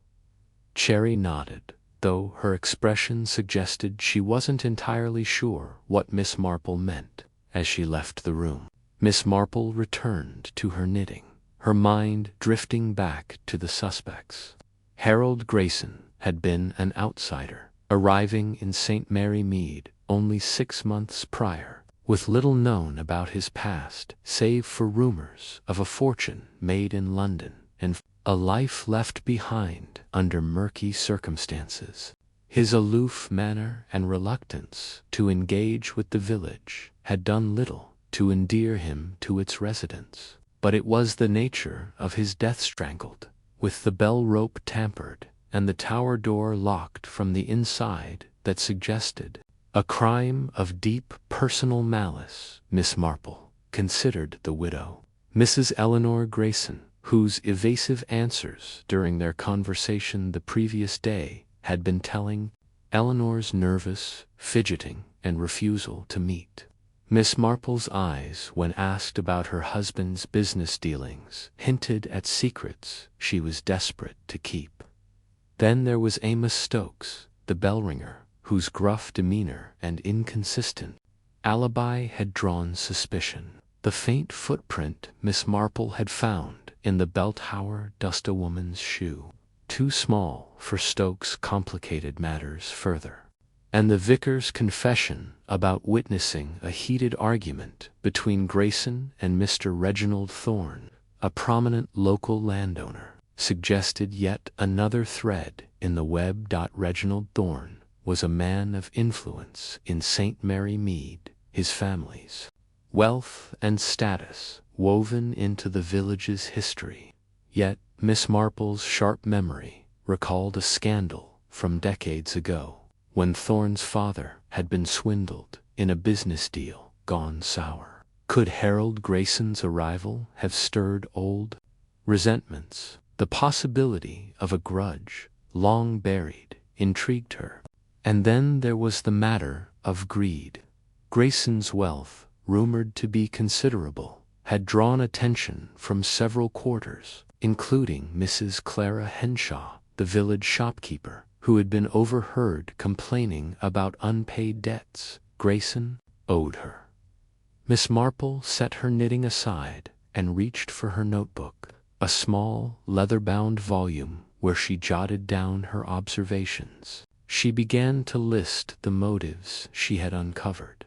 Cherry nodded, though her expression suggested she wasn't entirely sure what Miss Marple meant. As she left the room, Miss Marple returned to her knitting, her mind drifting back to the suspects. Harold Grayson had been an outsider, arriving in St. Mary Mead only 6 months prior, with little known about his past save for rumors of a fortune made in London and a life left behind under murky circumstances. His aloof manner and reluctance to engage with the village had done little to endear him to its residents, but it was the nature of his death strangled, with the bell rope tampered and the tower door locked from the inside, that suggested a crime of deep personal malice. Miss Marple considered the widow, Mrs. Eleanor Grayson, whose evasive answers during their conversation the previous day had been telling. Eleanor's nervous fidgeting and refusal to meet. Miss Marple's eyes, when asked about her husband's business dealings, hinted at secrets she was desperate to keep. Then there was Amos Stokes, the bell-ringer, whose gruff demeanor and inconsistent alibi had drawn suspicion. The faint footprint Miss Marple had found in the bell tower dust a woman's shoe, too small for Stokes complicated matters further. And the vicar's confession about witnessing a heated argument between Grayson and Mr. Reginald Thorne, a prominent local landowner, suggested yet another thread in the web. Reginald Thorne was a man of influence in St. Mary Mead, his family's wealth and status woven into the village's history. Yet Miss Marple's sharp memory recalled a scandal from decades ago, when Thorne's father had been swindled in a business deal gone sour. Could Harold Grayson's arrival have stirred old resentments? The possibility of a grudge, long buried, intrigued her. And then there was the matter of greed. Grayson's wealth, rumored to be considerable, had drawn attention from several quarters, including Mrs. Clara Henshaw, the village shopkeeper, who had been overheard complaining about unpaid debts Grayson owed her. Miss Marple set her knitting aside and reached for her notebook, a small, leather-bound volume where she jotted down her observations. She began to list the motives she had uncovered.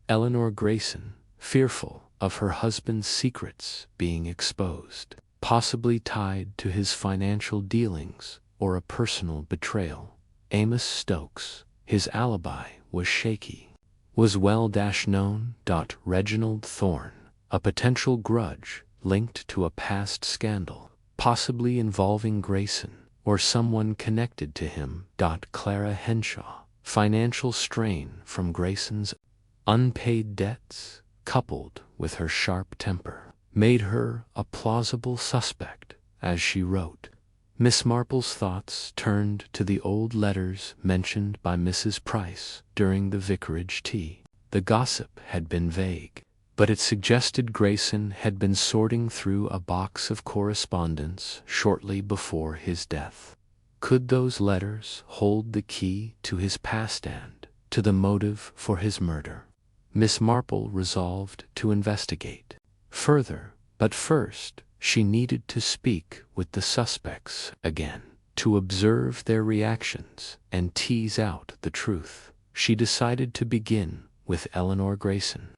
Eleanor Grayson, fearful of her husband's secrets being exposed, possibly tied to his financial dealings or a personal betrayal. Amos Stokes, his alibi was shaky, was well known. Reginald Thorne, a potential grudge linked to a past scandal, possibly involving Grayson or someone connected to him. Clara Henshaw. Financial strain from Grayson's unpaid debts, coupled with her sharp temper, made her a plausible suspect. As she wrote, Miss Marple's thoughts turned to the old letters mentioned by Mrs. Price during the vicarage tea. The gossip had been vague, but it suggested Grayson had been sorting through a box of correspondence shortly before his death. Could those letters hold the key to his past and to the motive for his murder? Miss Marple resolved to investigate further, but first she needed to speak with the suspects again, to observe their reactions and tease out the truth. She decided to begin with Eleanor Grayson.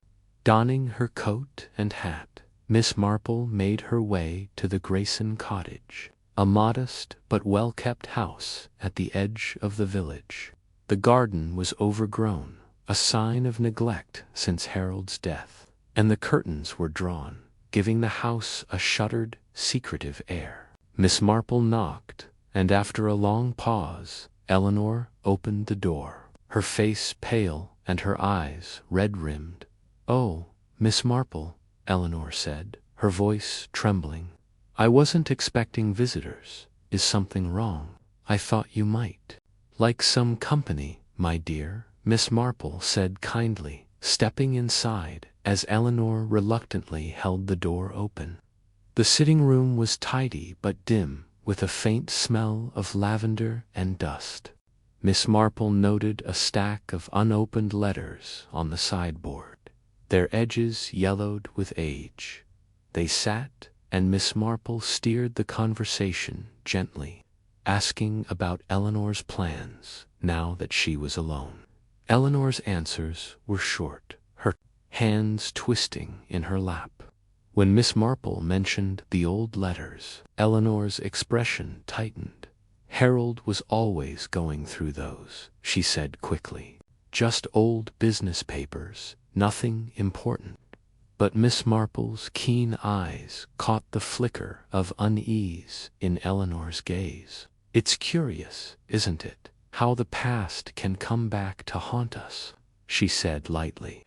Donning her coat and hat, Miss Marple made her way to the Grayson cottage, a modest but well-kept house at the edge of the village. The garden was overgrown, a sign of neglect since Harold's death, and the curtains were drawn, giving the house a shuttered, secretive air. Miss Marple knocked, and after a long pause, Eleanor opened the door, her face pale and her eyes red-rimmed. "Oh, Miss Marple," Eleanor said, her voice trembling. "I wasn't expecting visitors. Is something wrong? I thought you might like some company, my dear," Miss Marple said kindly, stepping inside as Eleanor reluctantly held the door open. The sitting room was tidy but dim, with a faint smell of lavender and dust. Miss Marple noted a stack of unopened letters on the sideboard, their edges yellowed with age. They sat, and Miss Marple steered the conversation gently, asking about Eleanor's plans now that she was alone. Eleanor's answers were short, her hands twisting in her lap. When Miss Marple mentioned the old letters, Eleanor's expression tightened. "Harold was always going through those," she said quickly. "Just old business papers, nothing important." But Miss Marple's keen eyes caught the flicker of unease in Eleanor's gaze. "It's curious, isn't it, how the past can come back to haunt us," she said lightly.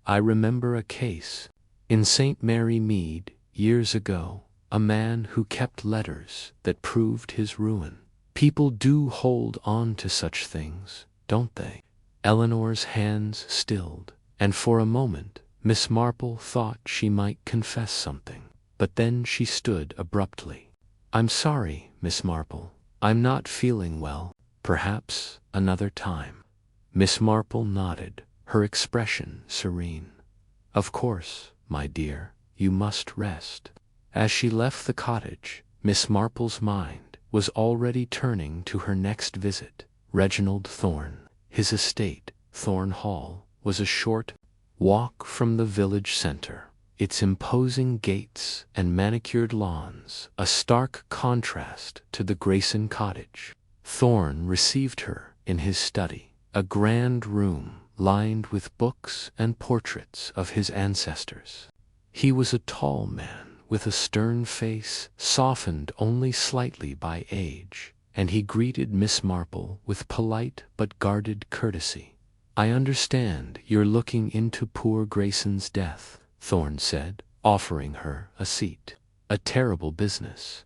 "I remember a case in St. Mary Mead years ago, a man who kept letters that proved his ruin. People do hold on to such things, don't they?" Eleanor's hands stilled, and for a moment Miss Marple thought she might confess something, but then she stood abruptly. "I'm sorry, Miss Marple. I'm not feeling well. Perhaps another time." Miss Marple nodded, her expression serene. "Of course, my dear, you must rest." As she left the cottage, Miss Marple's mind was already turning to her next visit. Reginald Thorne. His estate, Thorne Hall, was a short walk from the village center, its imposing gates and manicured lawns a stark contrast to the Grayson cottage. Thorne received her in his study, a grand room lined with books and portraits of his ancestors. He was a tall man with a stern face softened only slightly by age, and he greeted Miss Marple with polite but guarded courtesy. "I understand you're looking into poor Grayson's death," Thorne said, offering her a seat. "A terrible business."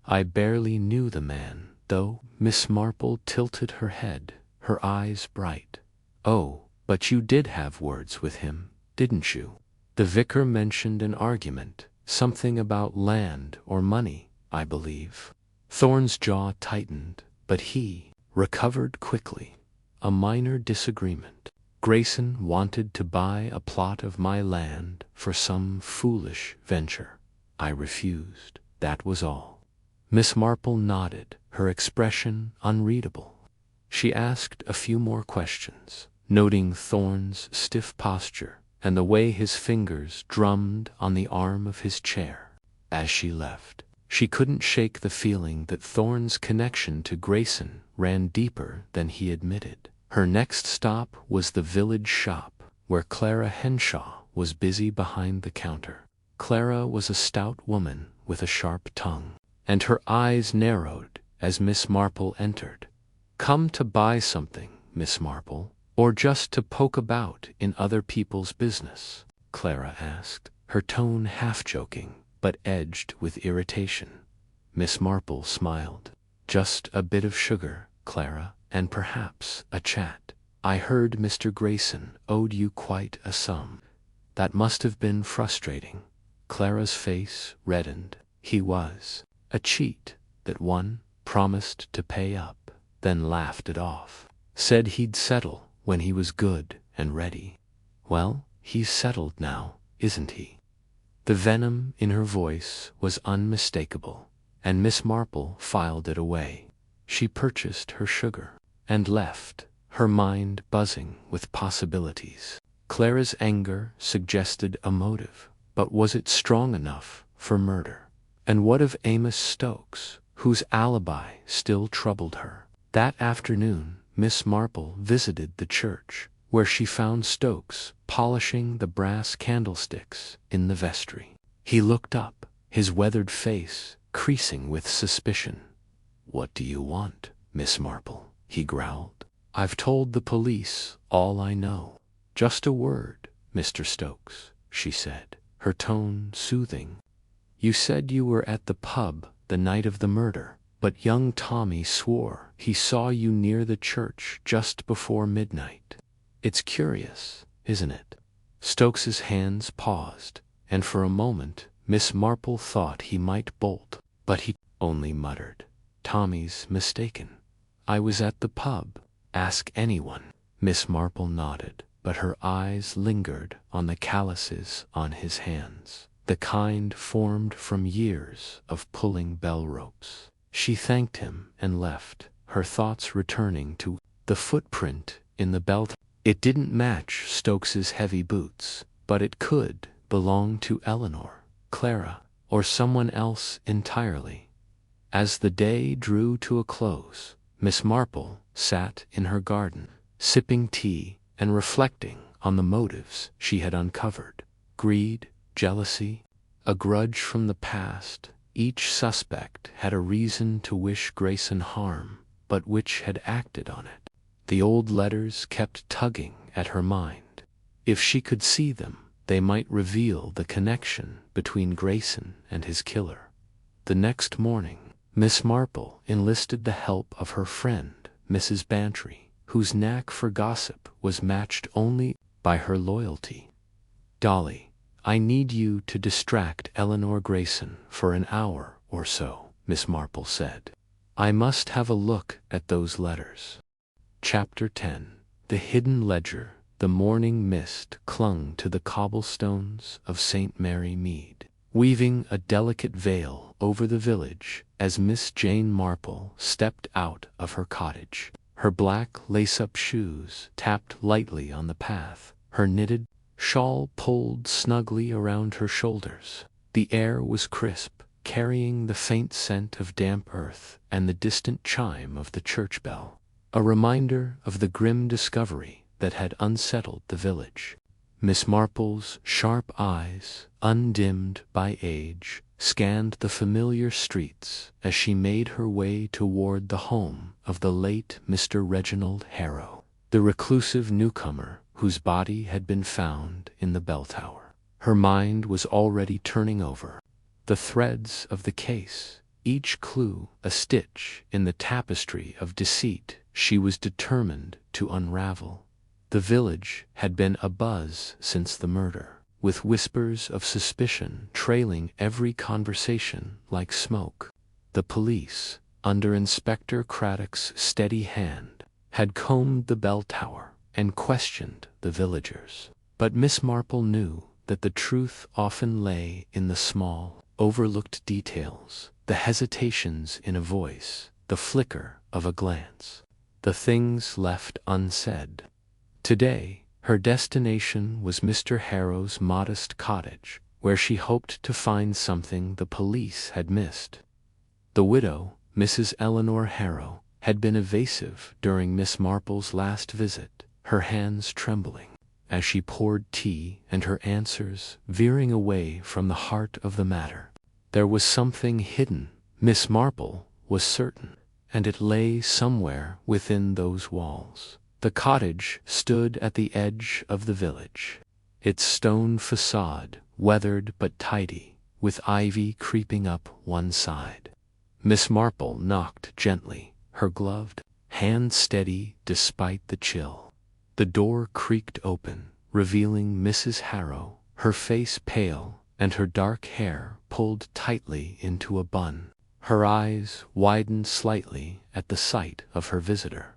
"I barely knew the man, though." Miss Marple tilted her head, her eyes bright. "Oh, but you did have words with him, didn't you? The vicar mentioned an argument, something about land or money, I believe." Thorne's jaw tightened, but he recovered quickly. "A minor disagreement. Grayson wanted to buy a plot of my land for some foolish venture. I refused. That was all." Miss Marple nodded, her expression unreadable. She asked a few more questions, noting Thorne's stiff posture and the way his fingers drummed on the arm of his chair. As she left, she couldn't shake the feeling that Thorne's connection to Grayson ran deeper than he admitted. Her next stop was the village shop, where Clara Henshaw was busy behind the counter. Clara was a stout woman with a sharp tongue, and her eyes narrowed as Miss Marple entered. "Come to buy something, Miss Marple, or just to poke about in other people's business?" Clara asked, her tone half-joking, but edged with irritation. Miss Marple smiled. "Just a bit of sugar, Clara, and perhaps a chat. I heard Mr. Grayson owed you quite a sum. That must have been frustrating." Clara's face reddened. He was a cheat, that one, promised to pay up, then laughed it off. Said he'd settle when he was good and ready. Well, he's settled now, isn't he? The venom in her voice was unmistakable, and Miss Marple filed it away. She purchased her sugar and left, her mind buzzing with possibilities. Clara's anger suggested a motive, but was it strong enough for murder? And what of Amos Stokes, whose alibi still troubled her? That afternoon, Miss Marple visited the church, where she found Stokes polishing the brass candlesticks in the vestry. He looked up, his weathered face creasing with suspicion. "What do you want, Miss Marple?" he growled. "I've told the police all I know." "Just a word, Mr. Stokes," she said, her tone soothing. "You said you were at the pub the night of the murder, but young Tommy swore he saw you near the church just before midnight. It's curious, isn't it?" Stokes's hands paused, and for a moment Miss Marple thought he might bolt, but he only muttered, "Tommy's mistaken. I was at the pub. Ask anyone." Miss Marple nodded, but her eyes lingered on the calluses on his hands, the kind formed from years of pulling bell ropes. She thanked him and left, her thoughts returning to the footprint in the belt. It didn't match Stokes's heavy boots, but it could belong to Eleanor, Clara, or someone else entirely. As the day drew to a close, Miss Marple sat in her garden, sipping tea and reflecting on the motives she had uncovered. Greed, jealousy, a grudge from the past. Each suspect had a reason to wish Grayson harm, but which had acted on it? The old letters kept tugging at her mind. If she could see them, they might reveal the connection between Grayson and his killer. The next morning, Miss Marple enlisted the help of her friend, Mrs. Bantry, whose knack for gossip was matched only by her loyalty. "Dolly, I need you to distract Eleanor Grayson for an hour or so," Miss Marple said. "I must have a look at those letters." Chapter 10. The Hidden Ledger. The morning mist clung to the cobblestones of St. Mary Mead, weaving a delicate veil over the village as Miss Jane Marple stepped out of her cottage. Her black lace-up shoes tapped lightly on the path, her knitted shawl pulled snugly around her shoulders. The air was crisp, carrying the faint scent of damp earth and the distant chime of the church bell, a reminder of the grim discovery that had unsettled the village. Miss Marple's sharp eyes, undimmed by age, scanned the familiar streets as she made her way toward the home of the late Mr. Reginald Harrow, the reclusive newcomer whose body had been found in the bell tower. Her mind was already turning over the threads of the case, each clue a stitch in the tapestry of deceit she was determined to unravel. The village had been abuzz since the murder, with whispers of suspicion trailing every conversation like smoke. The police, under Inspector Craddock's steady hand, had combed the bell tower and questioned the villagers. But Miss Marple knew that the truth often lay in the small, overlooked details, the hesitations in a voice, the flicker of a glance, the things left unsaid. Today, her destination was Mr. Harrow's modest cottage, where she hoped to find something the police had missed. The widow, Mrs. Eleanor Harrow, had been evasive during Miss Marple's last visit, her hands trembling. as she poured tea, and her answers veering away from the heart of the matter. There was something hidden, Miss Marple was certain, and it lay somewhere within those walls. The cottage stood at the edge of the village, its stone facade weathered but tidy, with ivy creeping up one side. Miss Marple knocked gently, her gloved hand steady despite the chill. The door creaked open, revealing Mrs. Harrow, her face pale and her dark hair pulled tightly into a bun. Her eyes widened slightly at the sight of her visitor.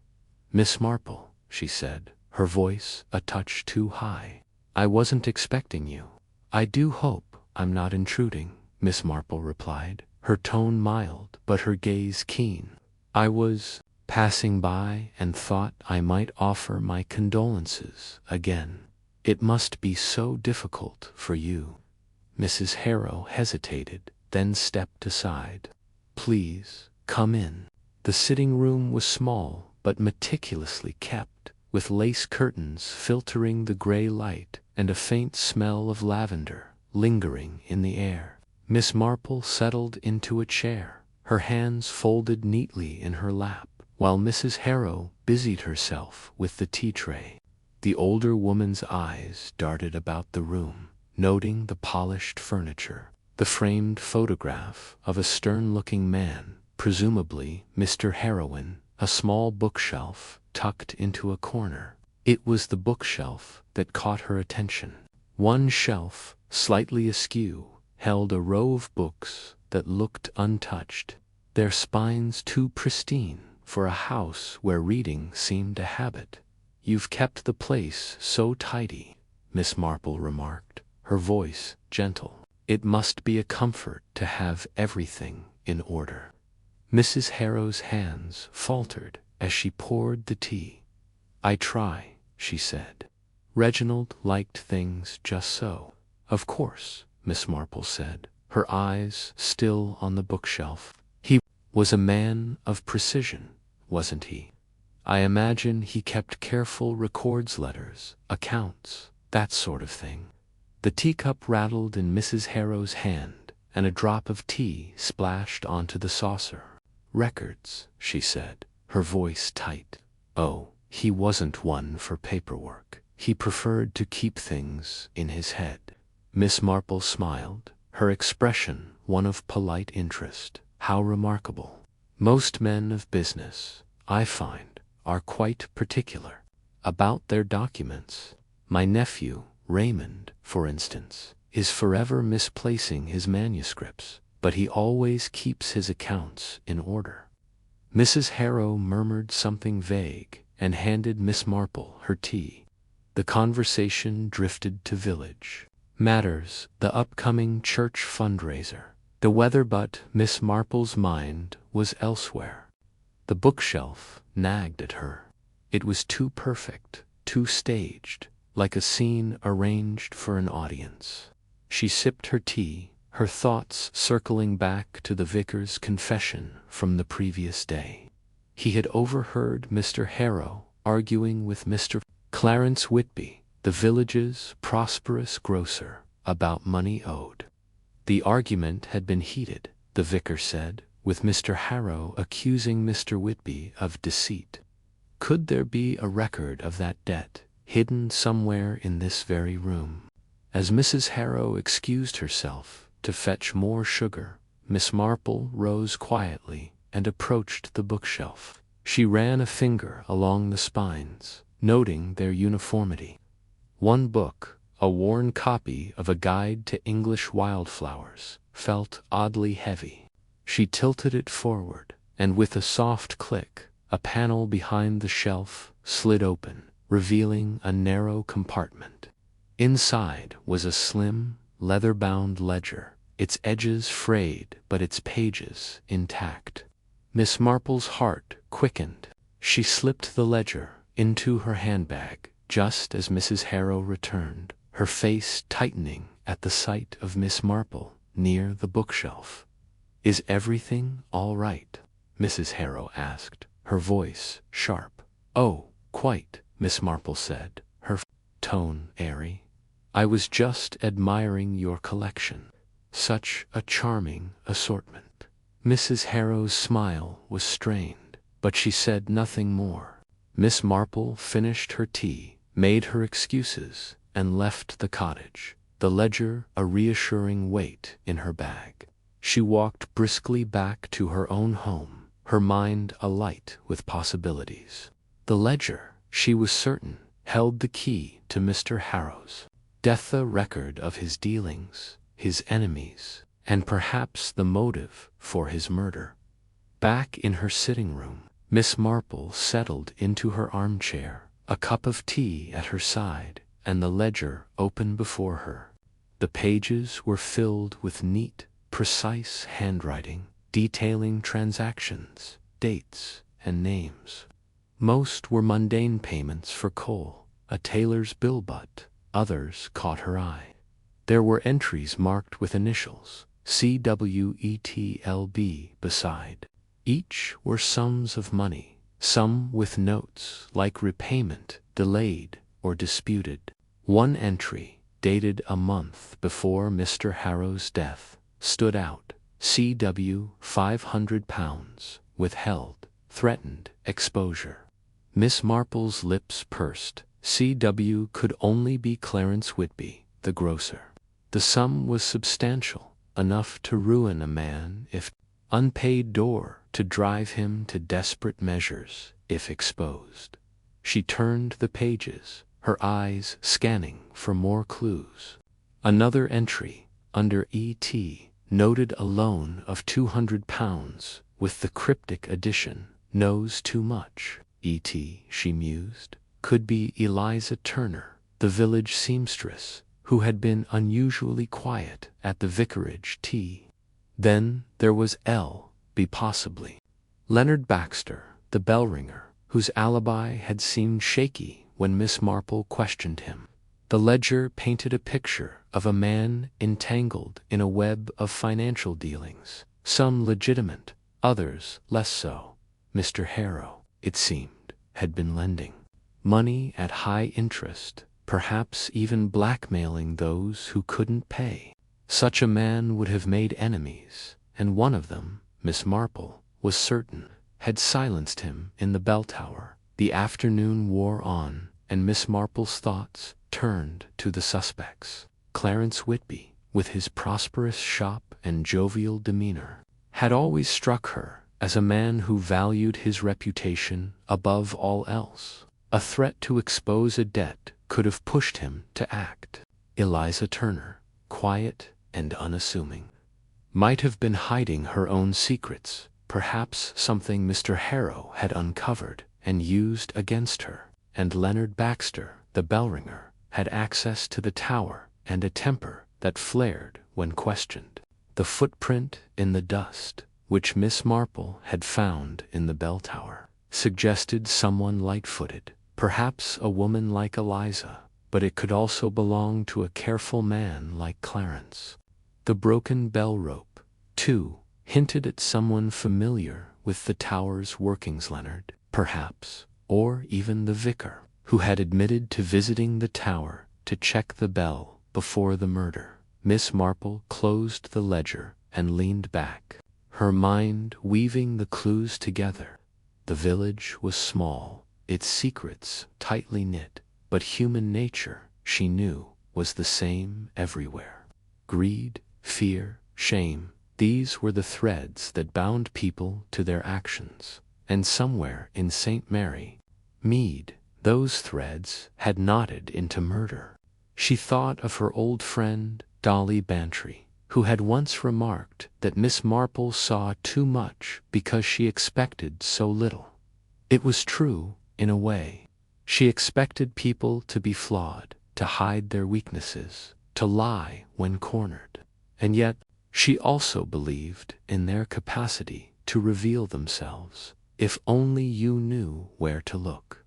"Miss Marple," she said, her voice a touch too high. "I wasn't expecting you." "I do hope I'm not intruding," Miss Marple replied, her tone mild but her gaze keen. "I was passing by and thought I might offer my condolences again. It must be so difficult for you." Mrs. Harrow hesitated, then stepped aside. "Please, come in." The sitting room was small but meticulously kept, with lace curtains filtering the gray light and a faint smell of lavender lingering in the air. Miss Marple settled into a chair, her hands folded neatly in her lap, while Mrs. Harrow busied herself with the tea tray. The older woman's eyes darted about the room, noting the polished furniture, the framed photograph of a stern-looking man, presumably Mr. Harrowin, a small bookshelf tucked into a corner. It was the bookshelf that caught her attention. One shelf, slightly askew, held a row of books that looked untouched, their spines too pristine for a house where reading seemed a habit. "You've kept the place so tidy," Miss Marple remarked, her voice gentle. "It must be a comfort to have everything in order." Mrs. Harrow's hands faltered as she poured the tea. "I try," she said. "Reginald liked things just so." "Of course," Miss Marple said, her eyes still on the bookshelf. "He was a man of precision, wasn't he? I imagine he kept careful records, letters, accounts, that sort of thing." The teacup rattled in Mrs. Harrow's hand, and a drop of tea splashed onto the saucer. "Records," she said, her voice tight. "Oh, he wasn't one for paperwork. He preferred to keep things in his head." Miss Marple smiled, her expression one of polite interest. "How remarkable. Most men of business, I find, are quite particular about their documents. My nephew, Raymond, for instance, is forever misplacing his manuscripts, but he always keeps his accounts in order." Mrs. Harrow murmured something vague and handed Miss Marple her tea. The conversation drifted to village matters, the upcoming church fundraiser, the weather, but Miss Marple's mind was elsewhere. The bookshelf nagged at her. It was too perfect, too staged, like a scene arranged for an audience. She sipped her tea, her thoughts circling back to the vicar's confession from the previous day. He had overheard Mr. Harrow arguing with Mr. Clarence Whitby, the village's prosperous grocer, about money owed. The argument had been heated, the vicar said, with Mr. Harrow accusing Mr. Whitby of deceit. Could there be a record of that debt, hidden somewhere in this very room? As Mrs. Harrow excused herself to fetch more sugar, Miss Marple rose quietly and approached the bookshelf. She ran a finger along the spines, noting their uniformity. One book, a worn copy of a guide to English wildflowers, felt oddly heavy. She tilted it forward, and with a soft click, a panel behind the shelf slid open, revealing a narrow compartment. Inside was a slim, leather-bound ledger, its edges frayed but its pages intact. Miss Marple's heart quickened. She slipped the ledger into her handbag just as Mrs. Harrow returned, her face tightening at the sight of Miss Marple near the bookshelf. "Is everything all right?" Mrs. Harrow asked, her voice sharp. "Oh, quite," Miss Marple said, her tone airy. "I was just admiring your collection. Such a charming assortment." Mrs. Harrow's smile was strained, but she said nothing more. Miss Marple finished her tea, made her excuses, and left the cottage, the ledger a reassuring weight in her bag. She walked briskly back to her own home, her mind alight with possibilities. The ledger, she was certain, held the key to Mr. Harrow's death, a record of his dealings, his enemies, and perhaps the motive for his murder. Back in her sitting room, Miss Marple settled into her armchair, a cup of tea at her side, and the ledger open before her. The pages were filled with neat, precise handwriting, detailing transactions, dates, and names. Most were mundane payments for coal, a tailor's bill, but others caught her eye. There were entries marked with initials, CWETLB, beside. Each were sums of money, some with notes like repayment delayed or disputed. One entry, dated a month before Mr. Harrow's death, stood out, CW £500, withheld, threatened exposure. Miss Marple's lips pursed. CW could only be Clarence Whitby, the grocer. The sum was substantial, enough to ruin a man if unpaid, or to drive him to desperate measures if exposed. She turned the pages, her eyes scanning for more clues. Another entry, under ET, noted a loan of £200, with the cryptic addition, "knows too much." ET, she mused, could be Eliza Turner, the village seamstress, who had been unusually quiet at the vicarage tea. Then there was L.B., possibly Leonard Baxter, the bell-ringer, whose alibi had seemed shaky when Miss Marple questioned him. The ledger painted a picture of a man entangled in a web of financial dealings, some legitimate, others less so. Mr. Harrow, it seemed, had been lending money at high interest, perhaps even blackmailing those who couldn't pay. Such a man would have made enemies, and one of them, Miss Marple was certain, had silenced him in the Belltower. The afternoon wore on, and Miss Marple's thoughts turned to the suspects. Clarence Whitby, with his prosperous shop and jovial demeanor, had always struck her as a man who valued his reputation above all else. A threat to expose a debt could have pushed him to act. Eliza Turner, quiet and unassuming, might have been hiding her own secrets, perhaps something Mr. Harrow had uncovered and used against her. And Leonard Baxter, the bell-ringer, had access to the tower and a temper that flared when questioned. The footprint in the dust, which Miss Marple had found in the Belltower, suggested someone light-footed, perhaps a woman like Eliza, but it could also belong to a careful man like Clarence. The broken bell rope, too, hinted at someone familiar with the tower's workings. Leonard, perhaps, or even the vicar, who had admitted to visiting the tower to check the bell before the murder. Miss Marple closed the ledger and leaned back, her mind weaving the clues together. The village was small, its secrets tightly knit, but human nature, she knew, was the same everywhere. Greed, fear, shame, these were the threads that bound people to their actions, and somewhere in St. Mary, Mead, those threads had knotted into murder. She thought of her old friend, Dolly Bantry, who had once remarked that Miss Marple saw too much because she expected so little. It was true, in a way. She expected people to be flawed, to hide their weaknesses, to lie when cornered. And yet, she also believed in their capacity to reveal themselves, if only you knew where to look.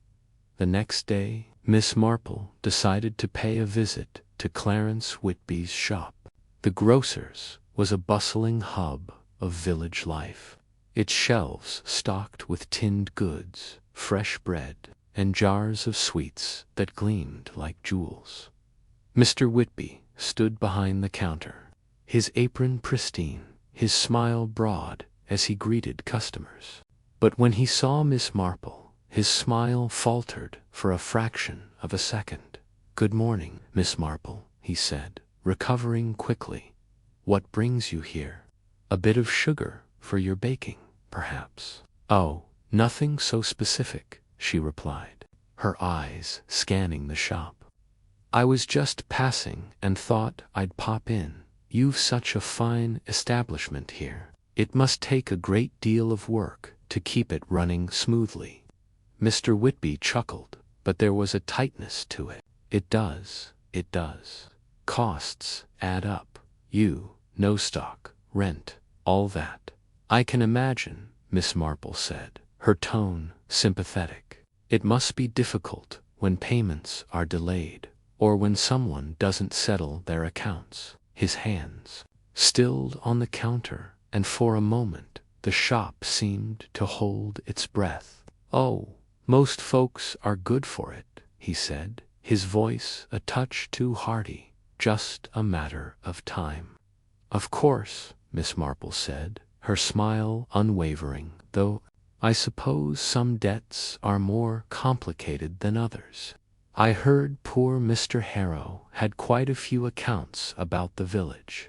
The next day, Miss Marple decided to pay a visit to Clarence Whitby's shop. The grocer's was a bustling hub of village life, its shelves stocked with tinned goods, fresh bread, and jars of sweets that gleamed like jewels. Mr. Whitby stood behind the counter, his apron pristine, his smile broad as he greeted customers. But when he saw Miss Marple, his smile faltered for a fraction of a second. "Good morning, Miss Marple," he said, recovering quickly. "What brings you here? A bit of sugar for your baking, perhaps?" "Oh, nothing so specific," she replied, her eyes scanning the shop. "I was just passing and thought I'd pop in. You've such a fine establishment here. It must take a great deal of work to keep it running smoothly." Mr. Whitby chuckled, but there was a tightness to it. It does. Costs add up. You know, stock, rent, all that." "I can imagine," Miss Marple said, her tone sympathetic. "It must be difficult when payments are delayed, or when someone doesn't settle their accounts." His hands stilled on the counter, and for a moment the shop seemed to hold its breath. "Oh, most folks are good for it," he said, his voice a touch too hearty. "Just a matter of time." "Of course," Miss Marple said, her smile unwavering, "though I suppose some debts are more complicated than others. I heard poor Mr. Harrow had quite a few accounts about the village."